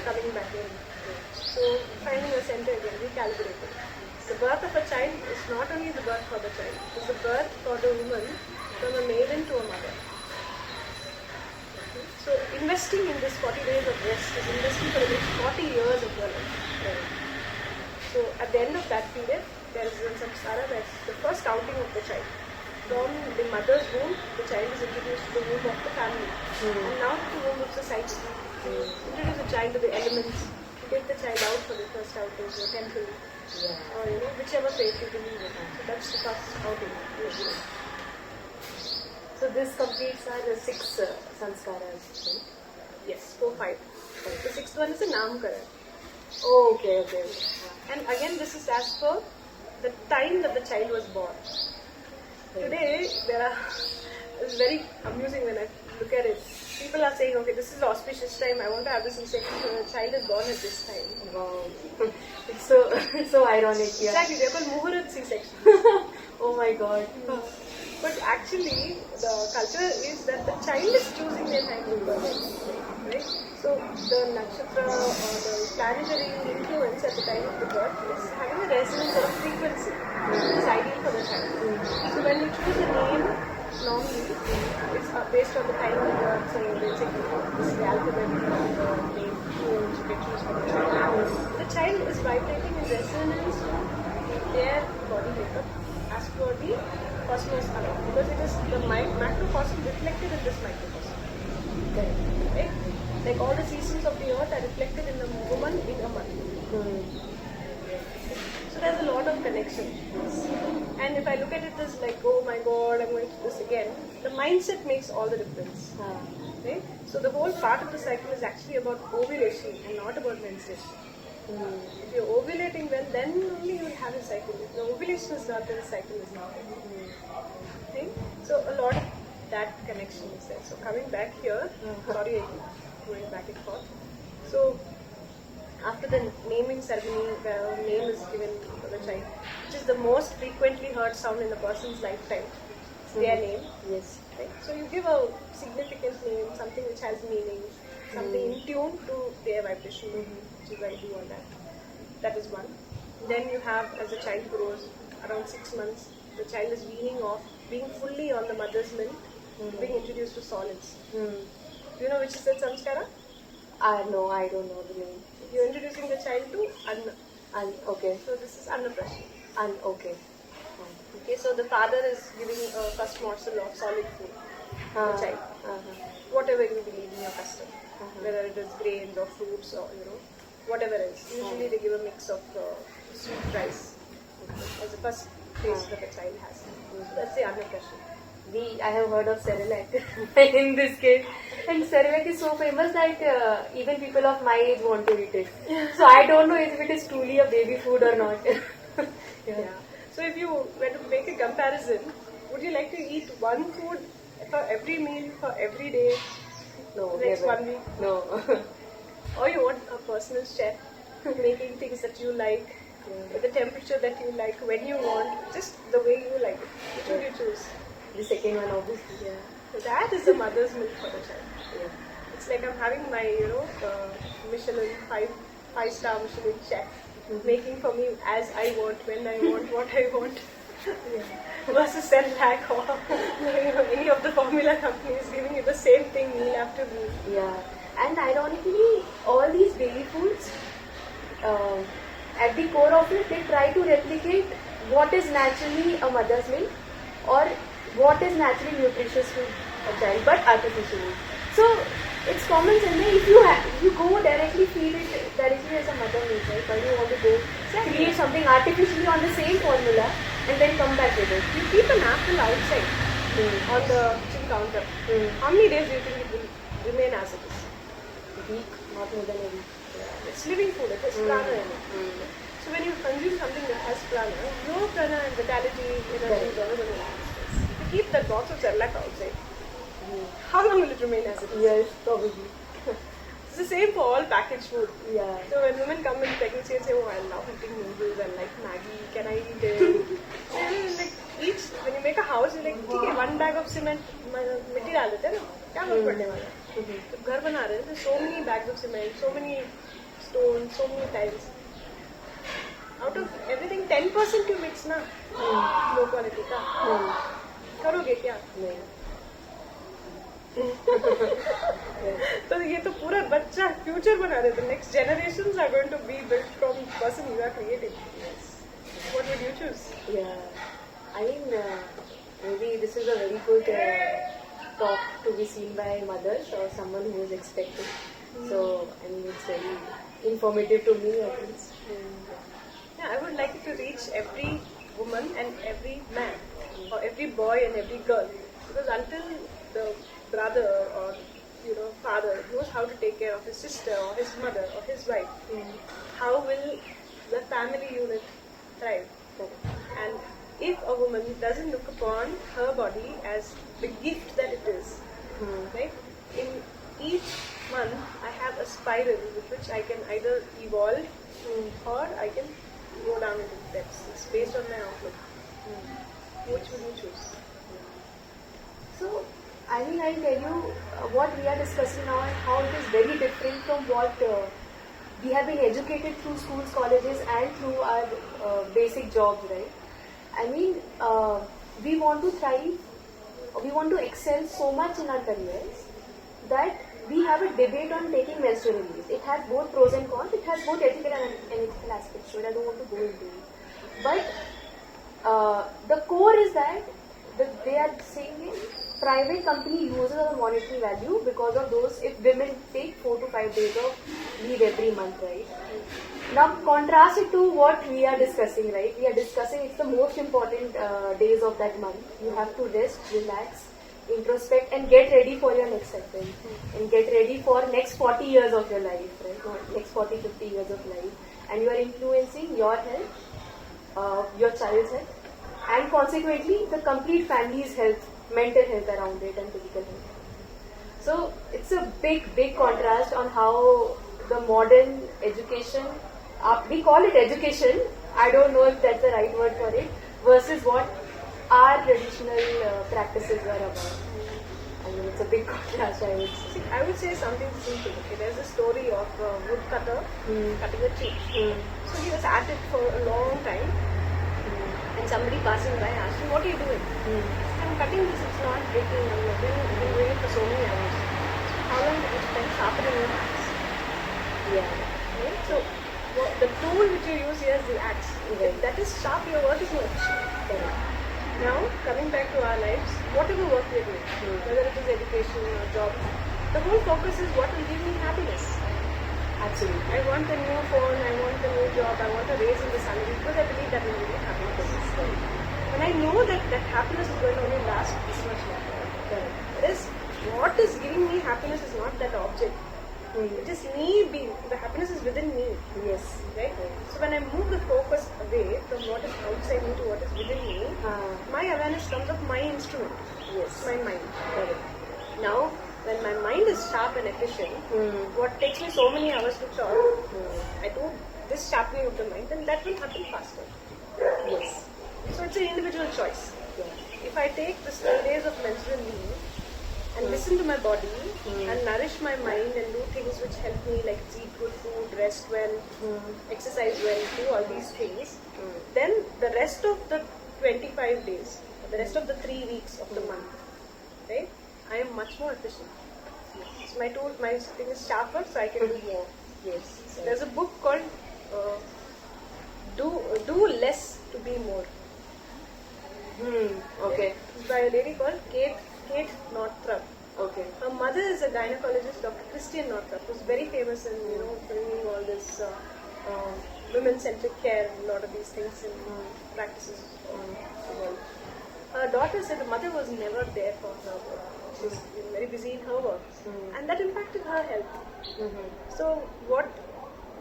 B: coming back in. So finding a center again, recalibrating. The birth of a child is not only the birth for the child, it's the birth for the woman from a maiden to a mother. So investing in this 40 days of rest is investing for the next 40 years of your life. So at the end of that period, there is in samskara, that's the first outing of the child. From the mother's womb, the child is introduced to the womb of the family. And now to the womb of society. Introduce the child to the elements. Take the child out for the first outing to a temple. Or whichever faith you believe in. So that's the first outing.
A: So this completes our 6 sanskaras, right?
B: Yes, 4, 5. The 6th one is a namkaran.
A: Oh, okay.
B: And again, this is as per the time that the child was born. Today, it's very amusing when I look at it. People are saying, okay, this is auspicious time, I want to have this C-section, so the child is born at this time.
A: Wow. It's so ironic here.
B: Exactly, they're called Muhurat C-section.
A: Oh my god.
B: But actually, the culture is that the child is choosing their time of birth. Right? So, the nakshatra or the planetary influence at the time of the birth is having a resonance or a frequency which is ideal for the child. So, when you choose a name, normally it's based on the time of birth. So, they'll say this is the alphabet of the name which you can choose for the child. The child is vibrating in resonance to their body makeup as per the cosmos around, because it is the macrocosm reflected in this microcosm.
A: Okay.
B: Right? Like all the seasons of the earth are reflected in a woman in a month. So there's a lot of connection. And if I look at it as like, oh my god, I'm going to do this again, the mindset makes all the difference. Right? So the whole part of the cycle is actually about ovulation and not about menstruation. If you're ovulating well, then only you will have a cycle. If the ovulation is not, then the cycle is not. Right? So a lot of that connection is there. So coming back here, sorry, I'm going back and forth. So after the naming ceremony, where a name is given for the child, which is the most frequently heard sound in a person's lifetime, it's their name.
A: Yes.
B: Right? So you give a significant name, something which has meaning, something in tune to their vibration, which is why I do all that. That is one. Then you have, as the child grows, around 6 months, the child is weaning off, being fully on the mother's milk, being introduced to solids. Do you know which is that samskara?
A: No, I don't know the name.
B: You're introducing the child to Anna.
A: Okay.
B: So this is Annaprashan.
A: Okay.
B: Okay, so the father is giving a first morsel of solid food to the child. Whatever you believe in your custom. Whether it is grains or fruits or, whatever else. Usually they give a mix of sweet rice as the first taste that a child has. So that's the Annaprashan.
A: I have heard of Cerelac in this case, and Cerelac is so famous that even people of my age want to eat it. So I don't know if it is truly a baby food or not.
B: Yeah. So if you were to make a comparison, would you like to eat one food for every meal for every day?
A: No,
B: next
A: never.
B: 1 week?
A: No.
B: Or you want a personal chef making things that you like, with the temperature that you like, when you want, just the way you like it. Which would you choose?
A: The second one, obviously. Yeah.
B: So that is the mother's milk for the child.
A: Yeah.
B: It's like I'm having my, Michelin, five-star Michelin chef making for me as I want, when I want, what I want. Versus Cerelac or any of the formula companies giving you the same thing meal after meal.
A: Yeah. And ironically, all these baby foods, at the core of it, they try to replicate what is naturally a mother's milk or what is naturally nutritious to a child, but artificially. So it's common sense. If you go directly feed it directly as a mother milk, right? Why do you want to go create something artificially on the same formula and then come back with it?
B: You keep an apple outside on the kitchen counter. How many days do you think it will remain as it is?
A: A week, not more than a week.
B: It's living food, it has prana in it. So when you consume something that has prana, your prana and vitality, energy, is always on the last space. If you keep that box of Cerelac outside, how long will it remain as it is?
A: Yes, probably.
B: It's the same for all packaged food.
A: Yeah.
B: So when women come in pregnancy and say, oh, I love eating noodles, I like Maggi, can I eat it? When you make a house, you're like, okay, 1 bag of cement, मिट्टी डाल देते हैं ना, क्या फर्क पड़ने वाला है? जब घर बना रहे हैं, तो so many bags of cement, so many stones, so many tiles. Out of everything, 10% you mix ना, low quality का. करोगे क्या?
A: नहीं.
B: तो ये तो पूरा बच्चा फ्यूचर बना रहे थे. Next generations are going to be built from the person you are creating. Yes. What would you choose?
A: Yeah. I mean, maybe this is a very good talk to be seen by mothers or someone who is expecting. So, I mean, it's very informative to me at least.
B: Yeah, I would like it to reach every woman and every man, or every boy and every girl. Because until the brother or father knows how to take care of his sister or his mother or his wife, how will the family unit thrive? And if a woman doesn't look upon her body as the gift that it is, right? In each month, I have a spiral with which I can either evolve or I can go down into the depths. It's based on my outlook. Which would you choose?
A: So, I mean, I'll tell you what we are discussing now and how it is very different from what we have been educated through schools, colleges and through our basic jobs, right? I mean, we want to thrive, we want to excel so much in our careers that we have a debate on taking menstrual leave. It has both pros and cons, it has both ethical and unethical aspects to it. I don't want to go into it. But the core is that they are saying private company uses a monetary value because of those, if women take 4 to 5 days of leave every month, right? Now contrast it to what we are discussing, right? We are discussing it's the most important days of that month. You have to rest, relax, introspect and get ready for your next cycle and get ready for next 40 years of your life, right? Not next 40, 50 years of life. And you are influencing your health, your child's health and consequently the complete family's health, mental health around it and physical health. So it's a big contrast on how the modern education, we call it education, I don't know if that's the right word for it, versus what our traditional practices are about. I mean, It's a big contrast, I would say.
B: See, I would say something simple. Okay, there's a story of a woodcutter cutting a tree. So he was at it for a long time, and somebody passing by asked him, "What are you doing?" "I'm cutting this. It's not breaking. I've been doing it for so many hours." "How long did you spend sharpening your axe?"
A: Yeah.
B: Right? So the tool which you use here is the axe. If that is sharp, your work is more efficient.
A: Correct.
B: Now, coming back to our lives, whatever work we are doing, whether it is education or job, the whole focus is what will give me happiness.
A: Absolutely.
B: I want a new phone, I want a new job, I want a raise in the salary because I believe that will give me happiness. When I know that that happiness is going to only last this much longer, that is, what is giving me happiness is not that object. It is me being, the happiness is within me.
A: Yes.
B: Right? So when I move the focus away from what is outside me to what is within me, my awareness comes of my instrument.
A: Yes.
B: My mind. Correct. Now, when my mind is sharp and efficient, what takes me so many hours to talk, I do this sharpening of the mind, then that will happen faster.
A: Yes.
B: So it's an individual choice.
A: Yeah.
B: If I take the 7 days of menstrual leave and listen to my body and nourish my mind and do things which help me, like eat good food, rest well, exercise well, do all these things, then the rest of the 25 days, the rest of the 3 weeks of the month, right, I am much more efficient. So my tool, my thing is sharper, so I can do more.
A: Yes.
B: So there's a book called Do Less to Be More.
A: Okay.
B: It's by a lady called Kate Northrup.
A: Okay.
B: Her mother is a gynecologist, Dr. Christian Northrup, who's very famous in bringing all this women-centric care and a lot of these things and practices on the world. Her daughter said the mother was never there for her work. She was very busy in her work, and that impacted her health. So, what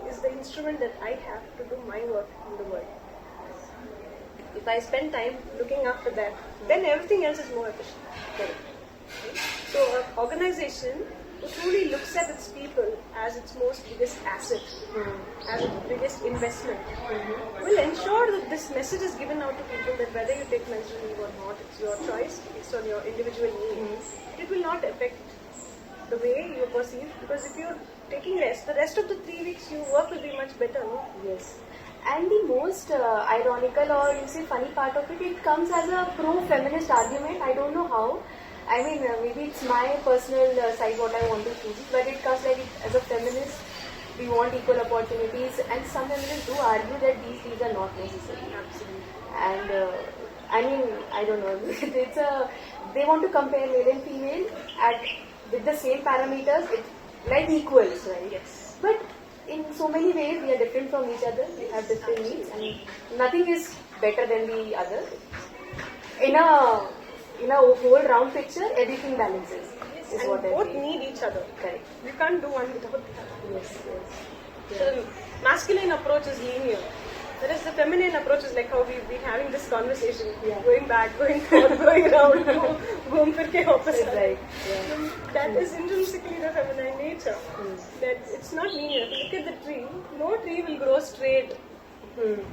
B: is the instrument that I have to do my work in the world? If I spend time looking after that, then everything else is more efficient. So an organization who truly looks at its people as its most biggest asset, as its biggest investment, will ensure that this message is given out to people that whether you take menstrual leave or not, it's your choice, it's on your individual need. It will not affect the way you perceive, because if you're taking rest, the rest of the 3 weeks your work will be much better, no?
A: Yes. And the most ironical or you say funny part of it, it comes as a pro-feminist argument. I don't know how. I mean, maybe it's my personal side what I want to choose, but it comes like as a feminist, we want equal opportunities, and some feminists do argue that these are not necessary.
B: Absolutely.
A: And I mean, I don't know. They want to compare male and female with the same parameters, like equals, right?
B: Yes.
A: But in so many ways, we are different from each other. We have different needs, and nothing is better than the other. In a whole round picture, everything balances.
B: Yes.
A: Is
B: And
A: what I
B: both
A: feel.
B: need each other.
A: Correct.
B: You can't do one without the other.
A: Yes.
B: So the masculine approach is linear. Whereas the feminine approach is like how we've been having this conversation, going back, going forward, going around, boom, firke opposite.
A: Right.
B: That is intrinsically the feminine nature. That it's not linear. If you look at the tree, no tree will grow straight. Right?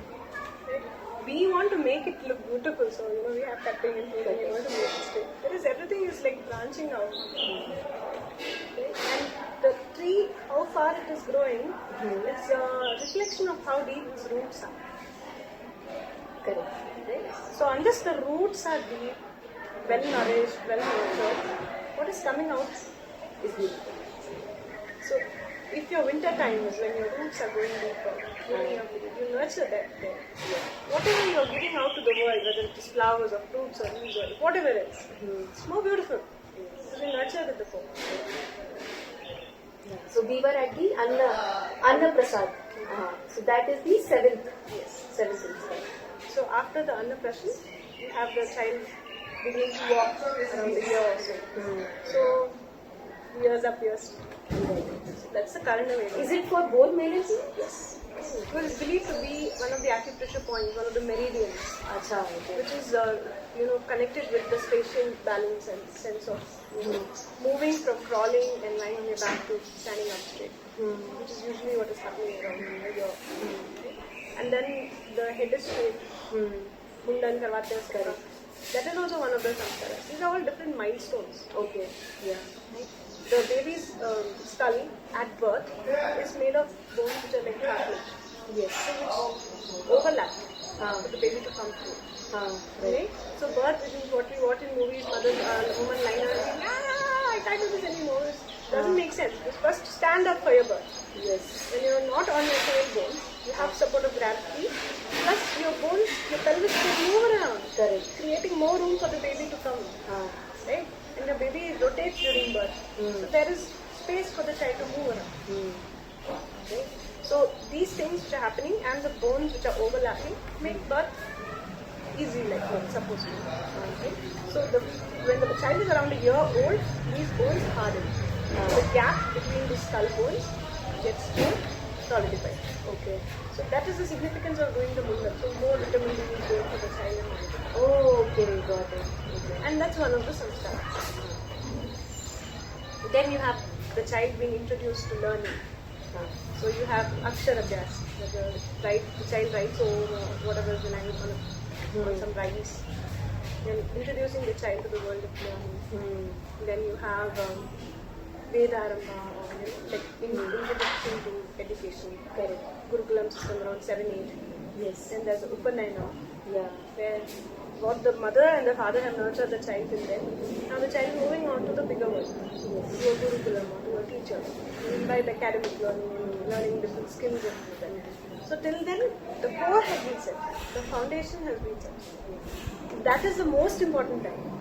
B: We want to make it look beautiful, so we have cutting and pruning, we want to make it straight. Whereas everything is like branching out. Okay? And the tree, how far it is growing, it's a reflection of how deep its roots are.
A: Correct.
B: Right? So unless the roots are deep, well nourished, well nurtured, what is coming out is beautiful. So if your winter time is when your roots are going deeper, you nurture that there. Whatever you are giving out to the world, whether it is flowers or fruits or leaves or whatever it is, it's more beautiful. Because you nurture with the core.
A: So we were at the Anna Prasad. So that is the seventh.
B: Yes.
A: Seventh instance.
B: So after the Annaprashan, you have the child beginning to walk around the ear or so. So ears up, ears down. So that's the Karana Veda.
A: Is it for both male and female?
B: Yes. It was believed to be one of the acupressure points, one of the meridians,
A: Acha, okay.
B: which is connected with the spatial balance and sense of moving from crawling and lying on your back to standing up straight, which is usually what is happening around your And then the head is straight, mundan karvate uska. That is also one of the samskaras. These are all different milestones.
A: Okay. Yeah.
B: Right? The baby's skull at birth is made of bones which are like cartilage.
A: Yes.
B: So which overlap for the baby to come through. Right? So birth is what we watch in movies, mothers, woman lying on saying, I can't do this anymore. It doesn't make sense. You first stand up for your birth.
A: Yes.
B: When you're not on your tailbone, you have support of gravity, plus your bones, your pelvis can move around.
A: Correct.
B: Creating more room for the baby to come. Right? And the baby rotates during birth. So there is space for the child to move around. Right? So these things which are happening and the bones which are overlapping make birth easy like it's supposed to. Right? So when the child is around a year old, these bones harden. The gap between the skull bones gets more solidified.
A: Okay.
B: So that is the significance of doing the movement. So more vitamin D is going for the child and everything.
A: Oh, okay, got it. Okay.
B: And that's one of the samskaras. Then you have the child being introduced to learning. So you have Akshara Abhyas, the child writes over whatever is the language on some writes. Then introducing the child to the world of learning. Then you have Vedaramba, or like introduction to education.
A: Correct.
B: Gurukulam system around 7-8.
A: Yes.
B: Then there's Upanayana,
A: Yeah.
B: where what the mother and the father have nurtured the child till then. Now the child is moving on to the bigger world, to a Gurukulam or to a teacher, by academic learning and learning different skills and all that. So till then, the core has been set, the foundation has been set. That is the most important time.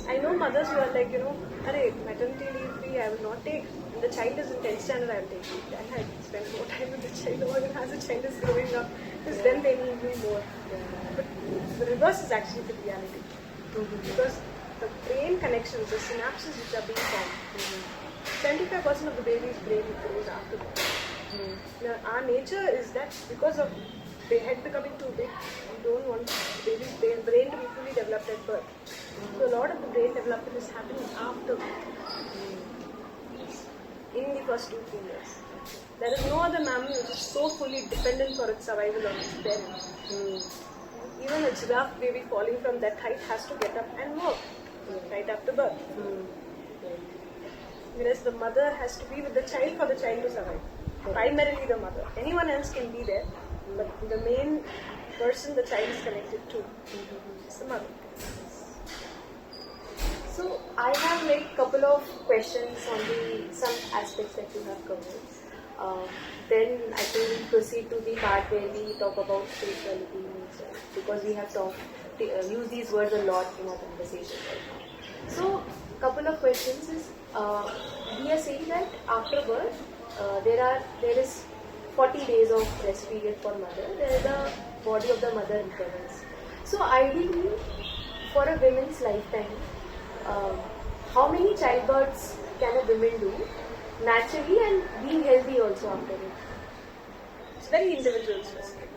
B: I know mothers who are like, maternity leave free, I will not take. And the child is in 10th standard, I will take it. Then I spend more time with the child, or even as the child is growing up, because then they need me more. But the reverse is actually the reality. Because the brain connections, the synapses which are being formed, 75% of the baby's brain grows after that. Now, our nature is that because of the head becoming too big, we don't want the baby's brain to be fully developed at birth. So a lot of the brain development is happening after in the first 2-3 years. There is no other mammal which is so fully dependent for its survival on its parents. Even a giraffe baby falling from that height has to get up and walk right after birth. Whereas the mother has to be with the child for the child to survive. Primarily the mother. Anyone else can be there, but the main person the child is connected to is the mother.
A: So I have like couple of questions on some aspects that you have covered. Then I think we'll proceed to the part where we talk about spirituality, because we have used these words a lot in our conversation right now. So couple of questions is, we are saying that after birth there is 40 days of rest period for mother. There the body of the mother recovers. So ideally, for a woman's lifetime, how many childbirths can a woman do naturally and being healthy also after it?
B: It's very individual specific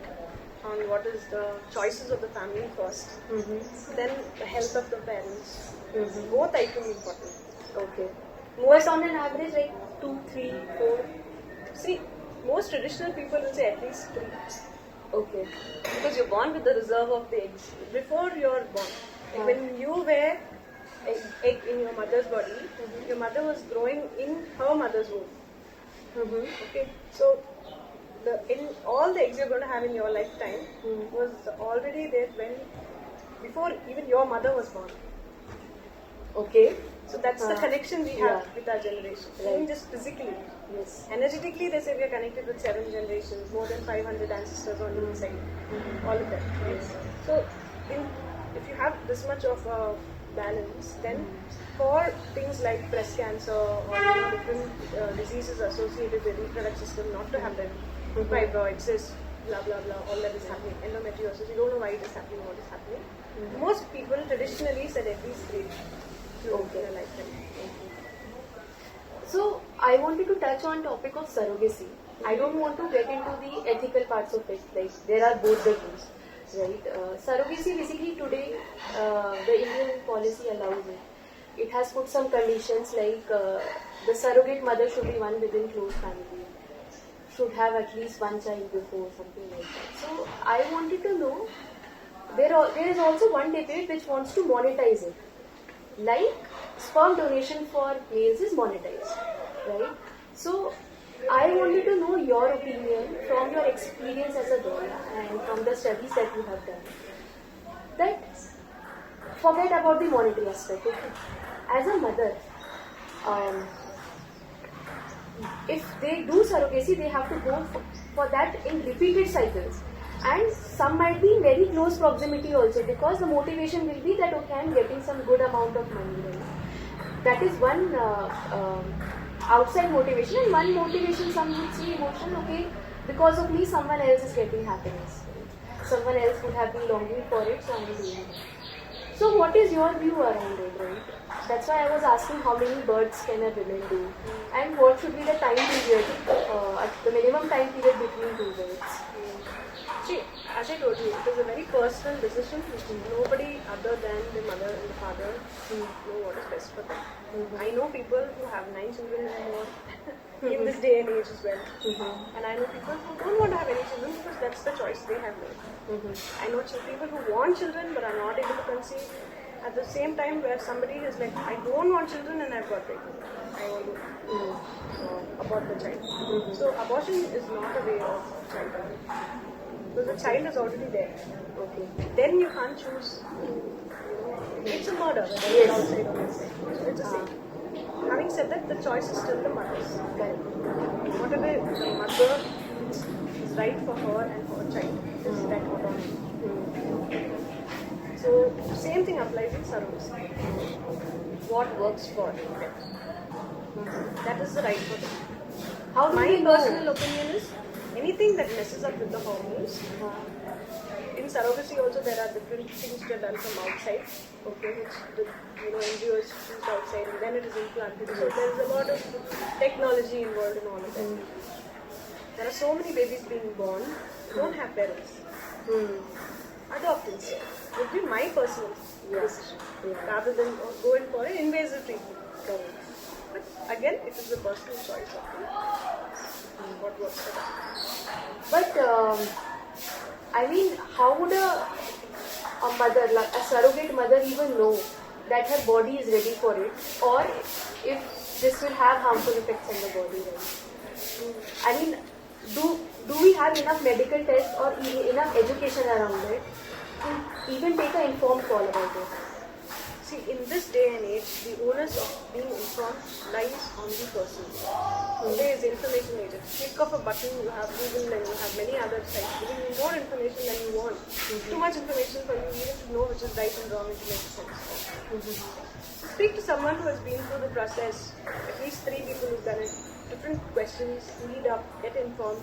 B: on what is the choices of the family first, then the health of the parents. Both equally important.
A: Okay. Most on an average like 2, 3, 4.
B: See, most traditional people will say at least 3.
A: Okay.
B: Because you're born with the reserve of the eggs. Before you're born, like when you were egg in your mother's body, your mother was growing in her mother's womb. Okay, so in all the eggs you're going to have in your lifetime was already there before even your mother was born.
A: Okay.
B: So that's the connection we have with our generation. Even just physically.
A: Yes.
B: Energetically, they say we are connected with 7 generations, more than 500 ancestors on each side. All of that. Yes. So if you have this much of a balance, then for things like breast cancer or different diseases associated with the reproductive system not to happen, fibroids, cysts, blah blah blah, all that is happening, endometriosis, you don't know why it is happening, what is happening. Most people traditionally said at least 3 in a lifetime.
A: So I wanted to touch on topic of surrogacy. I don't want to get into the ethical parts of it, like there are both the views. Right, surrogacy basically today the Indian policy allows it. It has put some conditions like the surrogate mother should be one within close family, should have at least one child before, something like that. So I wanted to know there is also one debate which wants to monetize it. Like sperm donation for males is monetized, right? So I wanted to know your opinion from your experience as a doula and from the studies that you have done. That forget about the monetary aspect. Okay? As a mother, if they do surrogacy, they have to go for that in repeated cycles. And some might be in very close proximity also, because the motivation will be that okay, I'm getting some good amount of money. Right? That is one outside motivation, and one motivation some would see emotion. Okay, because of me, someone else is getting happiness. Right? Someone else would have been longing for it, so I'm doing it. So what is your view around it, right? That's why I was asking how many births can a woman do, and what should be the time period, the minimum time period between two births.
B: See, as I told you, it is a very personal decision. Nobody other than the mother and the father know what is best for them. I know people who have 9 children and more in this day and age as well. And I know people who don't want to have any children because that's the choice they have made. I know people who want children but are not able to conceive. At the same time, where somebody is like, I don't want children and I've got pregnant. I want to abort the child. So abortion is not a way of childbirth. Because the child is already there. Okay. Then you can't choose. It's a murder, whether it's outside or inside. So it's the same. Having said that, the choice is still the mother's. Whatever the mother thinks is right for her and for her child is that autonomy. So same thing applies in surrogacy. What works for them. That is the right for them.
A: How do
B: my
A: we know?
B: Personal opinion is anything that messes up with the hormones. In surrogacy also there are different things that are done from outside, okay, which the embryos shoot outside and then it is implanted. So there is a lot of technology involved in all of that. There are so many babies being born who don't have parents. Adopt instead would be my personal decision, rather than going for an invasive treatment. But again, it is a personal choice of what works for them.
A: But I mean, how would a mother, like a surrogate mother, even know that her body is ready for it, or if this will have harmful effects on the body? Right? I mean, do we have enough medical tests or enough education around it to even take an informed call about it?
B: See, in this day and age, the onus of being informed lies on the person. Today is information age. Click of a button, you have Google and you have many other sites giving you more information than you want. Too much information for you even to know which is right and wrong and to make sense. Speak to someone who has been through the process. At least 3 people who've done it. Different questions, read up, get informed.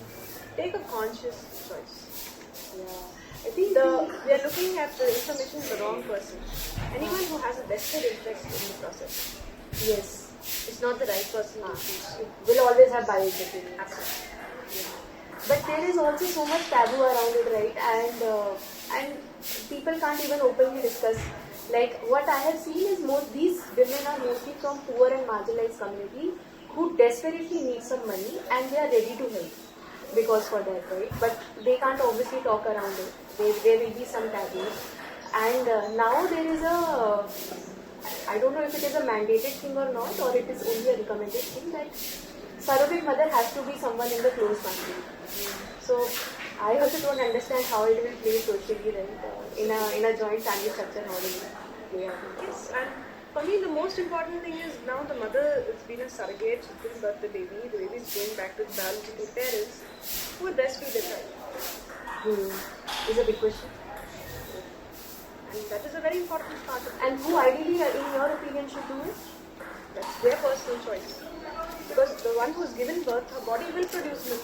B: Take a conscious choice. I think we are looking at the information of the wrong person. Anyone who has a vested interest in the process.
A: Yes.
B: It's not the right person to choose.
A: It will always have bias opinions.
B: Absolutely.
A: But there is also so much taboo around it, right? And people can't even openly discuss. Like what I have seen is these women are mostly from poor and marginalized community who desperately need some money and they are ready to help because for that, right? But they can't obviously talk around it. There will be some taboo. And now there is I don't know if it is a mandated thing or not, or it is only a recommended thing that surrogate mother has to be someone in the close family. So I also don't understand how it will play socially, right? In a joint family structure, how will it play out?
B: Yes, and for me the most important thing is now the mother has been a surrogate, she gives birth the baby is going back to the biological parents who will breastfeed the child.
A: Is a big question.
B: And that is a very important part of it.
A: And who ideally, in your opinion, should do it?
B: That's their personal choice. Because the one who's given birth, her body will produce milk.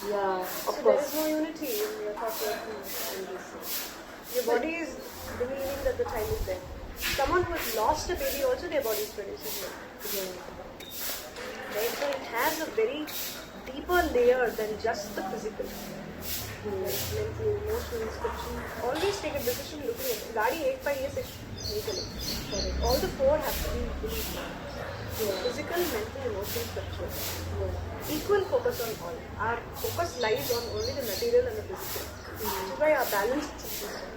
A: Yeah, of
B: so
A: course.
B: there is no unity in your thought process. Your body is believing that the child is there. Someone who has lost a baby also, their body is producing milk.
A: Yeah.
B: Right? So it has a very deeper layer than just the physical. Like mental, emotional, spiritual. Always take a decision looking at it. गाड़ी एक पाई ये से नहीं चलेगी. All the four have to be believed. Physical, mental, emotional, spiritual. Equal focus on all. Our focus lies on only the material and the physical. Which is why our balance is system.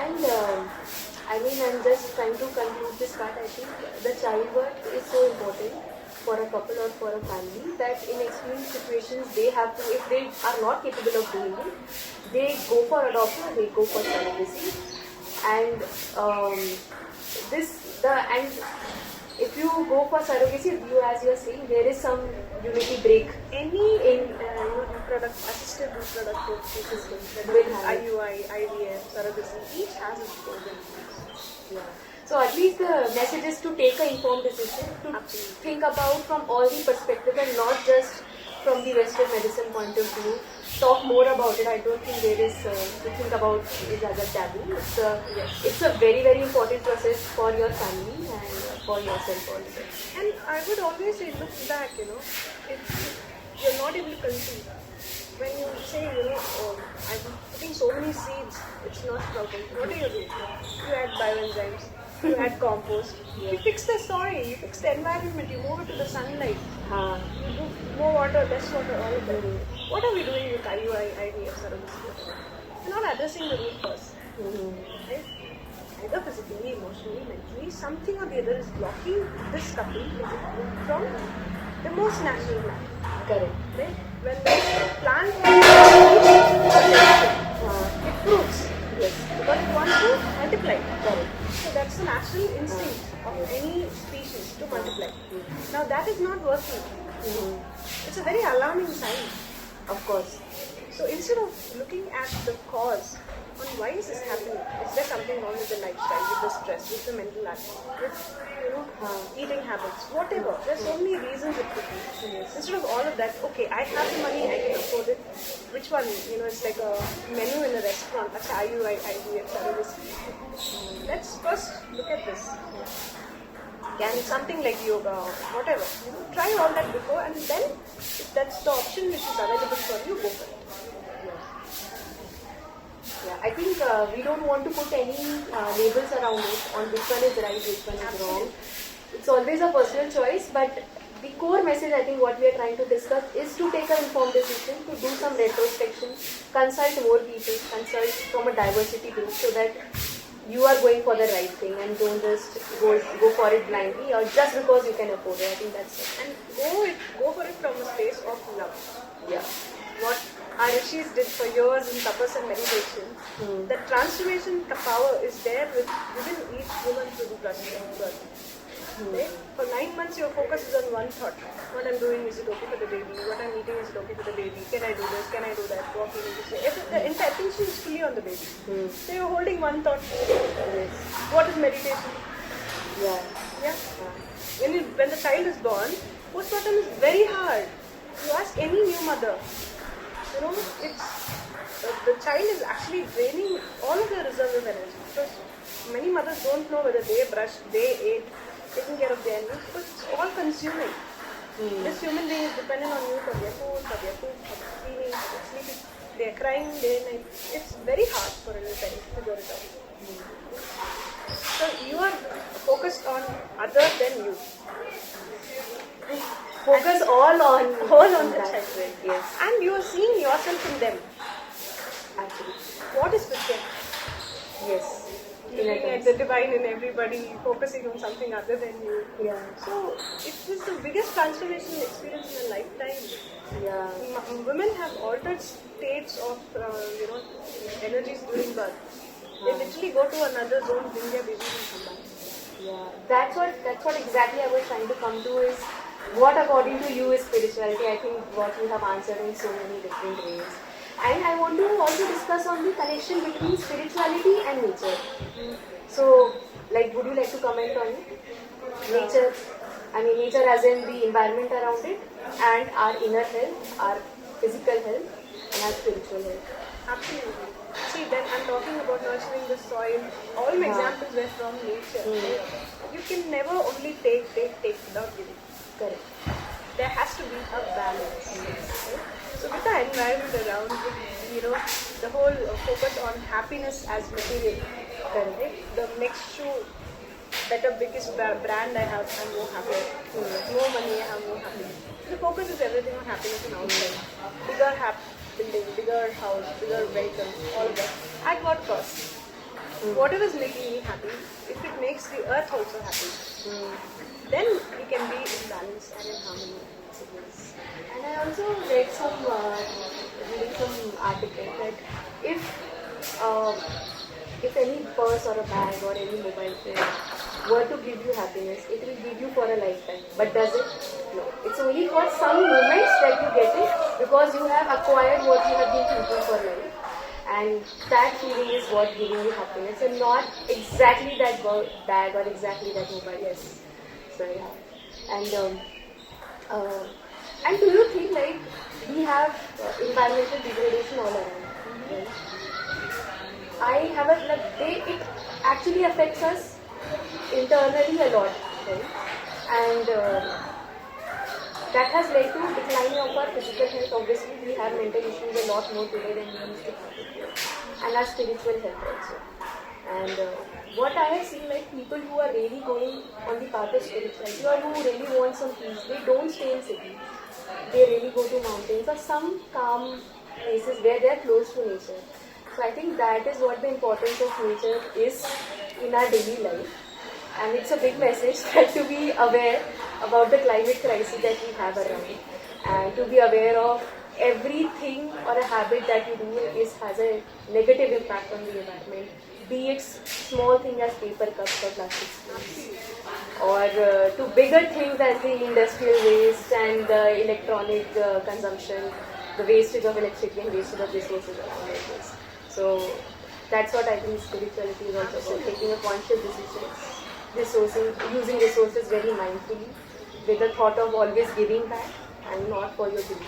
A: And I'm just trying to conclude this part. I think the child work is so important for a couple or for a family that in extreme situations they have to, if they are not capable of doing it, they go for adoption or they go for surrogacy. And if you go for surrogacy, as you are saying, there is some unity break.
B: Any assisted reproductive system, whether it is IUI, IVF, surrogacy, each has its pros and cons.
A: Yeah. So at least the message is to take an informed decision, to think about from all the perspectives and not just from the Western medicine point of view. Talk more about it. I don't think there is to think about it as a taboo. It's a very, very important process for your family and for yourself also.
B: And I would always say, look back, if you're not able to conceive, when you say, I'm putting so many seeds, it's not sprouting. What do? You add bioenzymes, you add compost, you fix the soil, you fix the environment, you move it to the sunlight, you do more water, less water, all of that. What are we doing with IUI, IVF, surrogacy? We're not addressing the root cause. Right? Either physically, emotionally, mentally, something or the other is blocking this couple from the most natural life.
A: Correct.
B: Right? When the plant it proves.
A: Yes.
B: Because it wants to multiply.
A: Correct.
B: So that's the natural instinct of any species to multiply. Now that is not working. It's a very alarming sign.
A: Of course.
B: So instead of looking at the cause, on why is this happening? Is there something wrong with the lifestyle, with the stress, with the mental attitude, with eating habits, whatever? There's so many reasons it could be. Instead of all of that, okay, I have the money, I can afford it. Which one? It's like a menu in a restaurant. IUI, IVF, surrogacy. Let's first look at this. Can something like yoga or whatever. Try all that before, and then if that's the option which is available for you, go for it.
A: Yeah, I think we don't want to put any labels around it on which one is right, which one is wrong. It's always a personal choice, but the core message, I think what we are trying to discuss is to take an informed decision, to do some retrospection, consult more people, consult from a diversity group so that you are going for the right thing and don't just go for it blindly or just because you can afford it. I think that's it.
B: And go for it from a space of love.
A: Yeah.
B: What our rishis did for years in tapas and meditation, that transformation power is there within each woman to do birth. Right? For 9 months your focus is on one thought. What I'm doing, is it okay for the baby? What I'm eating, is it okay for the baby? Can I do this? Can I do that? Walking this way. The entire attention is fully on the baby. So you're holding one thought.
A: Yes.
B: What is meditation?
A: Yeah.
B: When the child is born, postpartum is very hard. You ask any new mother, it's the child is actually draining all of their reserve of energy. Because many mothers don't know whether they brushed, they ate, taking care of their needs, because it's all consuming. This human being is dependent on you for their food, for their cleaning, for their sleeping. They are crying day and night. It's very hard for a little child to figure it out. So you are focused on other than you.
A: Focus all on
B: the child.
A: Yes.
B: And you are seeing yourself in them.
A: Actually.
B: What is Christian?
A: Yes.
B: Looking at the divine in everybody, focusing on something other than you.
A: Yeah.
B: So it is the biggest transformation experience in a lifetime.
A: Yeah.
B: Women have altered states of energies during birth. They literally go to another zone, bring their babies and come back.
A: Yeah. That's what exactly I was trying to come to is what according to you is spirituality. I think what you have answered in so many different ways. And I want to also discuss on the connection between spirituality and nature. So, would you like to comment on it? Nature, nature as in the environment around it, and our inner health, our physical health, and our spiritual health.
B: Absolutely. See, then I'm talking about nurturing the soil. All my examples were from nature. You can never only take without giving.
A: Correct.
B: there has to be a balance. Right? So with the environment around, the whole focus on happiness as material. Right? The next shoe, better, biggest brand I have, I'm more happy. More money, I have more happiness. The focus is everything on happiness and outside. Bigger building, bigger house, bigger vehicle, all of that. At what cost? Whatever is making me happy, if it makes the earth also happy, then we can be in balance and in harmony.
A: And I also read reading some article that if any purse or a bag or any mobile phone were to give you happiness, it will give you for a lifetime. But does it? No. It's only for some moments that you get it because you have acquired what you have been thinking for life. And that feeling is what giving you happiness and not exactly that bag or exactly that mobile. Yes. So yeah. And do you think like we have environmental degradation all around? Right? I have it actually affects us internally a lot, right? And that has led to declining of our physical health. Obviously, we have mental issues a lot more today than we used to have before, and our spiritual health also. And what I have seen, like people who are really going on the path of spirituality or who really want some peace, they don't stay in cities. They really go to mountains or some calm places where they are close to nature. So I think that is what the importance of nature is in our daily life. And it's a big message that to be aware about the climate crisis that we have around and to be aware of everything or a habit that you do has a negative impact on the environment. Be it small thing as paper cups or plastic spoons or to bigger things as the industrial waste and the electronic consumption, the wastage of electricity and wastage of resources around this. So that's what I think spirituality is also about, taking a conscious decision, using resources very mindfully, with the thought of always giving back and not for your belief.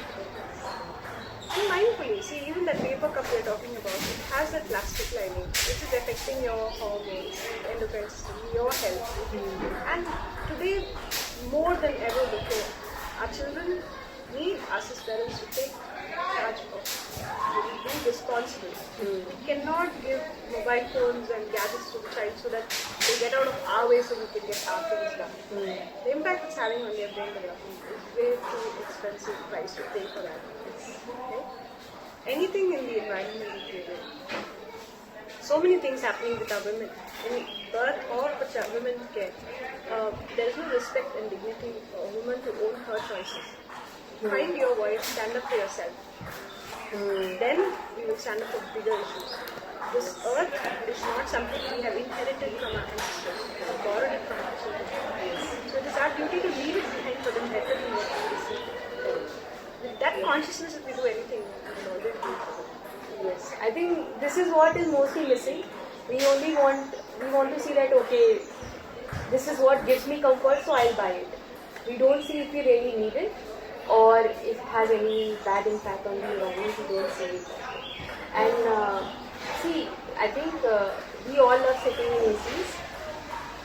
B: And mindfully, see, even that paper cup we're talking about, it has that plastic lining, which is affecting your hormones, endocrine system, your health. And today, more than ever before, our children need us as parents to take charge of, be responsible. You cannot give mobile phones and gadgets to the child so that they get out of our way so we can get our things done. The impact it's having on their brain development is way too expensive price to pay for that. Okay? Anything in the environment is created. So many things happening with our women. In birth or for women's care, there is no respect and dignity for a woman to own her choices. Find your voice, stand up for yourself. Then we will stand up for bigger issues. This earth is not something we have inherited from our ancestors. We have borrowed it from our children. So it is our duty to leave it behind for them better than what we received. With that consciousness, if we do anything, we will always do it.
A: Yes, I think this is what is mostly missing. We want to see that okay, this is what gives me comfort, so I'll buy it. We don't see if we really need it or if it has any bad impact on the environment. We don't see it. And see, I think we all love sitting in ACs.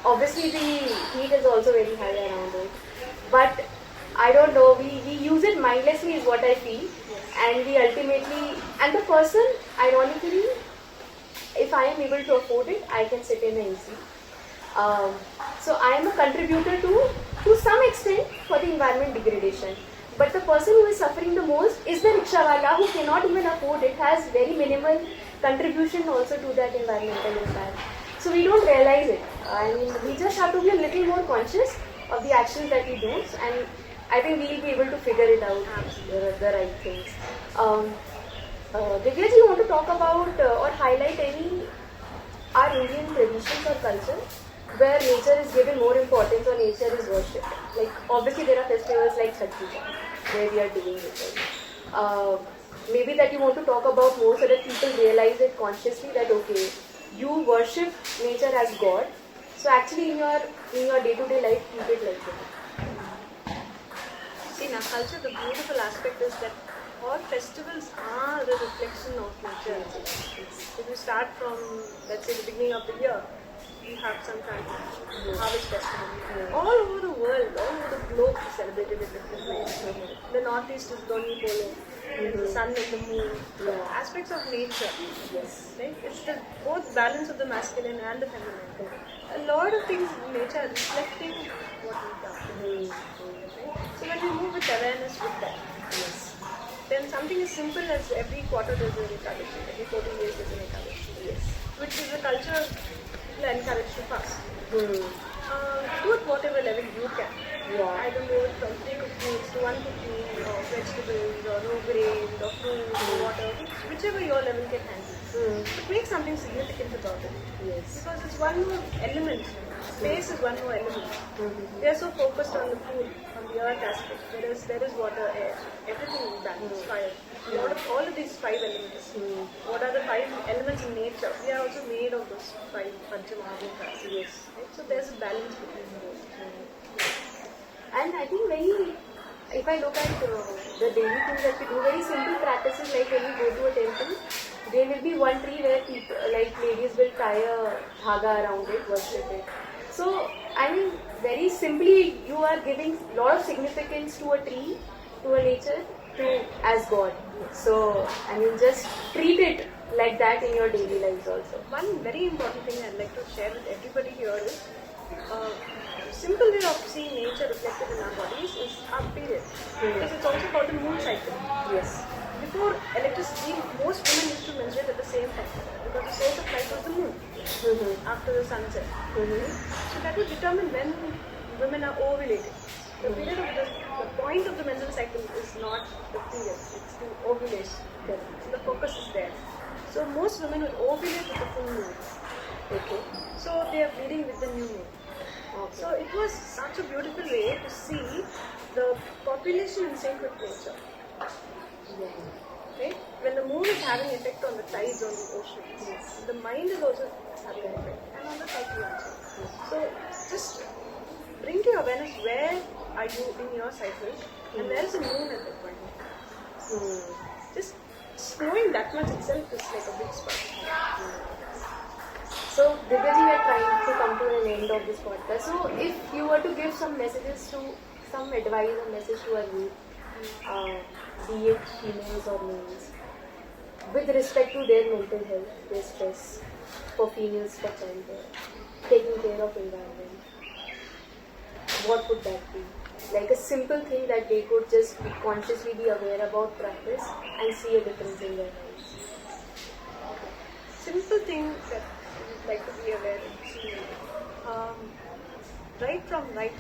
A: Obviously, the heat is also very high around it, but I don't know, we use it mindlessly is what I feel. And we ultimately, and the person, ironically, if I am able to afford it, I can sit in an AC. So I am a contributor to some extent for the environment degradation. But the person who is suffering the most is the rickshawala who cannot even afford it, has very minimal contribution also to that environmental impact. So we don't realize it. I mean, we just have to be a little more conscious of the actions that we do, and I think we'll be able to figure it out, the right things. Divya ji, you want to talk about or highlight any our Indian traditions or culture where nature is given more importance or nature is worshipped? Like obviously there are festivals like Chhath Puja where we are doing it. Right? Maybe that you want to talk about more so that people realize it consciously that okay, you worship nature as God. So actually in your day-to-day life, keep it like that.
B: See, in our culture, the beautiful aspect is that all festivals are the reflection of nature. If you start from, let's say, the beginning of the year, we have some kind of harvest festival. All over the world, all over the globe, we celebrate it in different ways. The Northeast is Doni Polo, the sun and the moon, aspects of nature.
A: Yes.
B: Right? It's the both balance of the masculine and the feminine. A lot of things in nature are reflecting what we've done. Right? So when we move with awareness with that, then something as simple as every quarter there's an Ekadashi, every 14 days there's an Ekadashi, which is a culture people are encouraged to fast. Do it whatever level you can. I don't know, from 3 cooked meals to 1 cooked meal, or vegetables, or no grains, or fruit, or water, whichever your level can handle. But make something significant about it. Because it's one more element. Space is one more element. We are so focused on the food, on the earth aspect, whereas there is water, air, everything is balanced, fire. All of these 5 elements. What are the 5 elements in nature? We are also made of those 5 Panchamahabhutas. Right? So there's a balance between those.
A: And I think if I look at the daily things that we do, very simple practices, like when you go to a temple, there will be one tree where people, like ladies will tie a dhaga around it, worship it. So, I mean, very simply, you are giving a lot of significance to a tree, to a nature, as God. So, I mean, just treat it like that in your daily lives also.
B: One very important thing I'd like to share with everybody here is simple way of seeing nature reflected in our bodies is our period. Because it's also called the moon cycle. Before electricity, most women used to menstruate at the same time because the source of light was the moon after the sunset. So that would determine when women are ovulating. The period of the point of the menstrual cycle is not the period, it's the ovulation. So the focus is there. So most women will ovulate with the full moon. So they are bleeding with the new moon. So it was such a beautiful way to see the population in sync with nature. Right? When the moon is having effect on the tides on the oceans, the mind is also having an effect, and on the cycle also. So just bring to your awareness where are you in your cycle, and where is the moon at that point. Just knowing that much itself is like a big spark.
A: So, Divya ji, we are trying to come to an end of this podcast. So, if you were to give some advice or message to our youth, be it females or males, with respect to their mental health, their stress, for females, for childbirth, taking care of environment, what would that be? Like a simple thing that they could just consciously be aware about, practice, and see a difference in their lives.
B: Simple thing that like to be aware and see. Right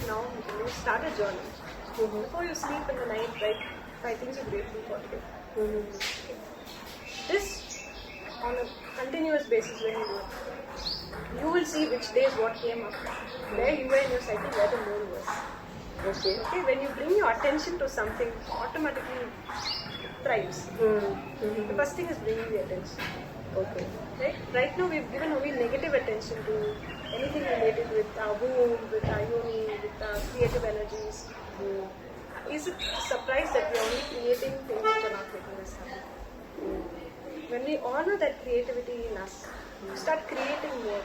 B: now, you start a journal. Before you sleep in the night, write 5 things you're grateful for today. This on a continuous basis when you do it. You will see which days what came up, where you were in your cycle, where the moon was. Okay, when you bring your attention to something, automatically it thrives. The first thing is bringing the attention. Right now we've given only negative attention to anything related with our womb, with our yoni, with our creative energies. Is it a surprise that we are only creating things which are not making us happy? When we honor that creativity in us, we start creating more,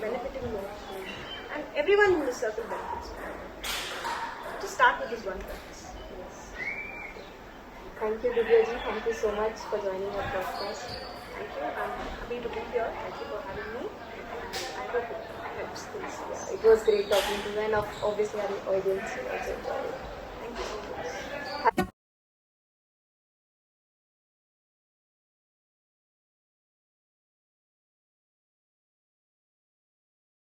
B: benefiting more, and everyone in the circle benefits more. Just start with this one practice.
A: Thank you, Divya ji. Thank you so much for joining our podcast.
B: Thank you. I'm happy to be here. Thank you for having me. I hope it helps things.
A: It was great talking to you, and obviously our audience will also enjoy it.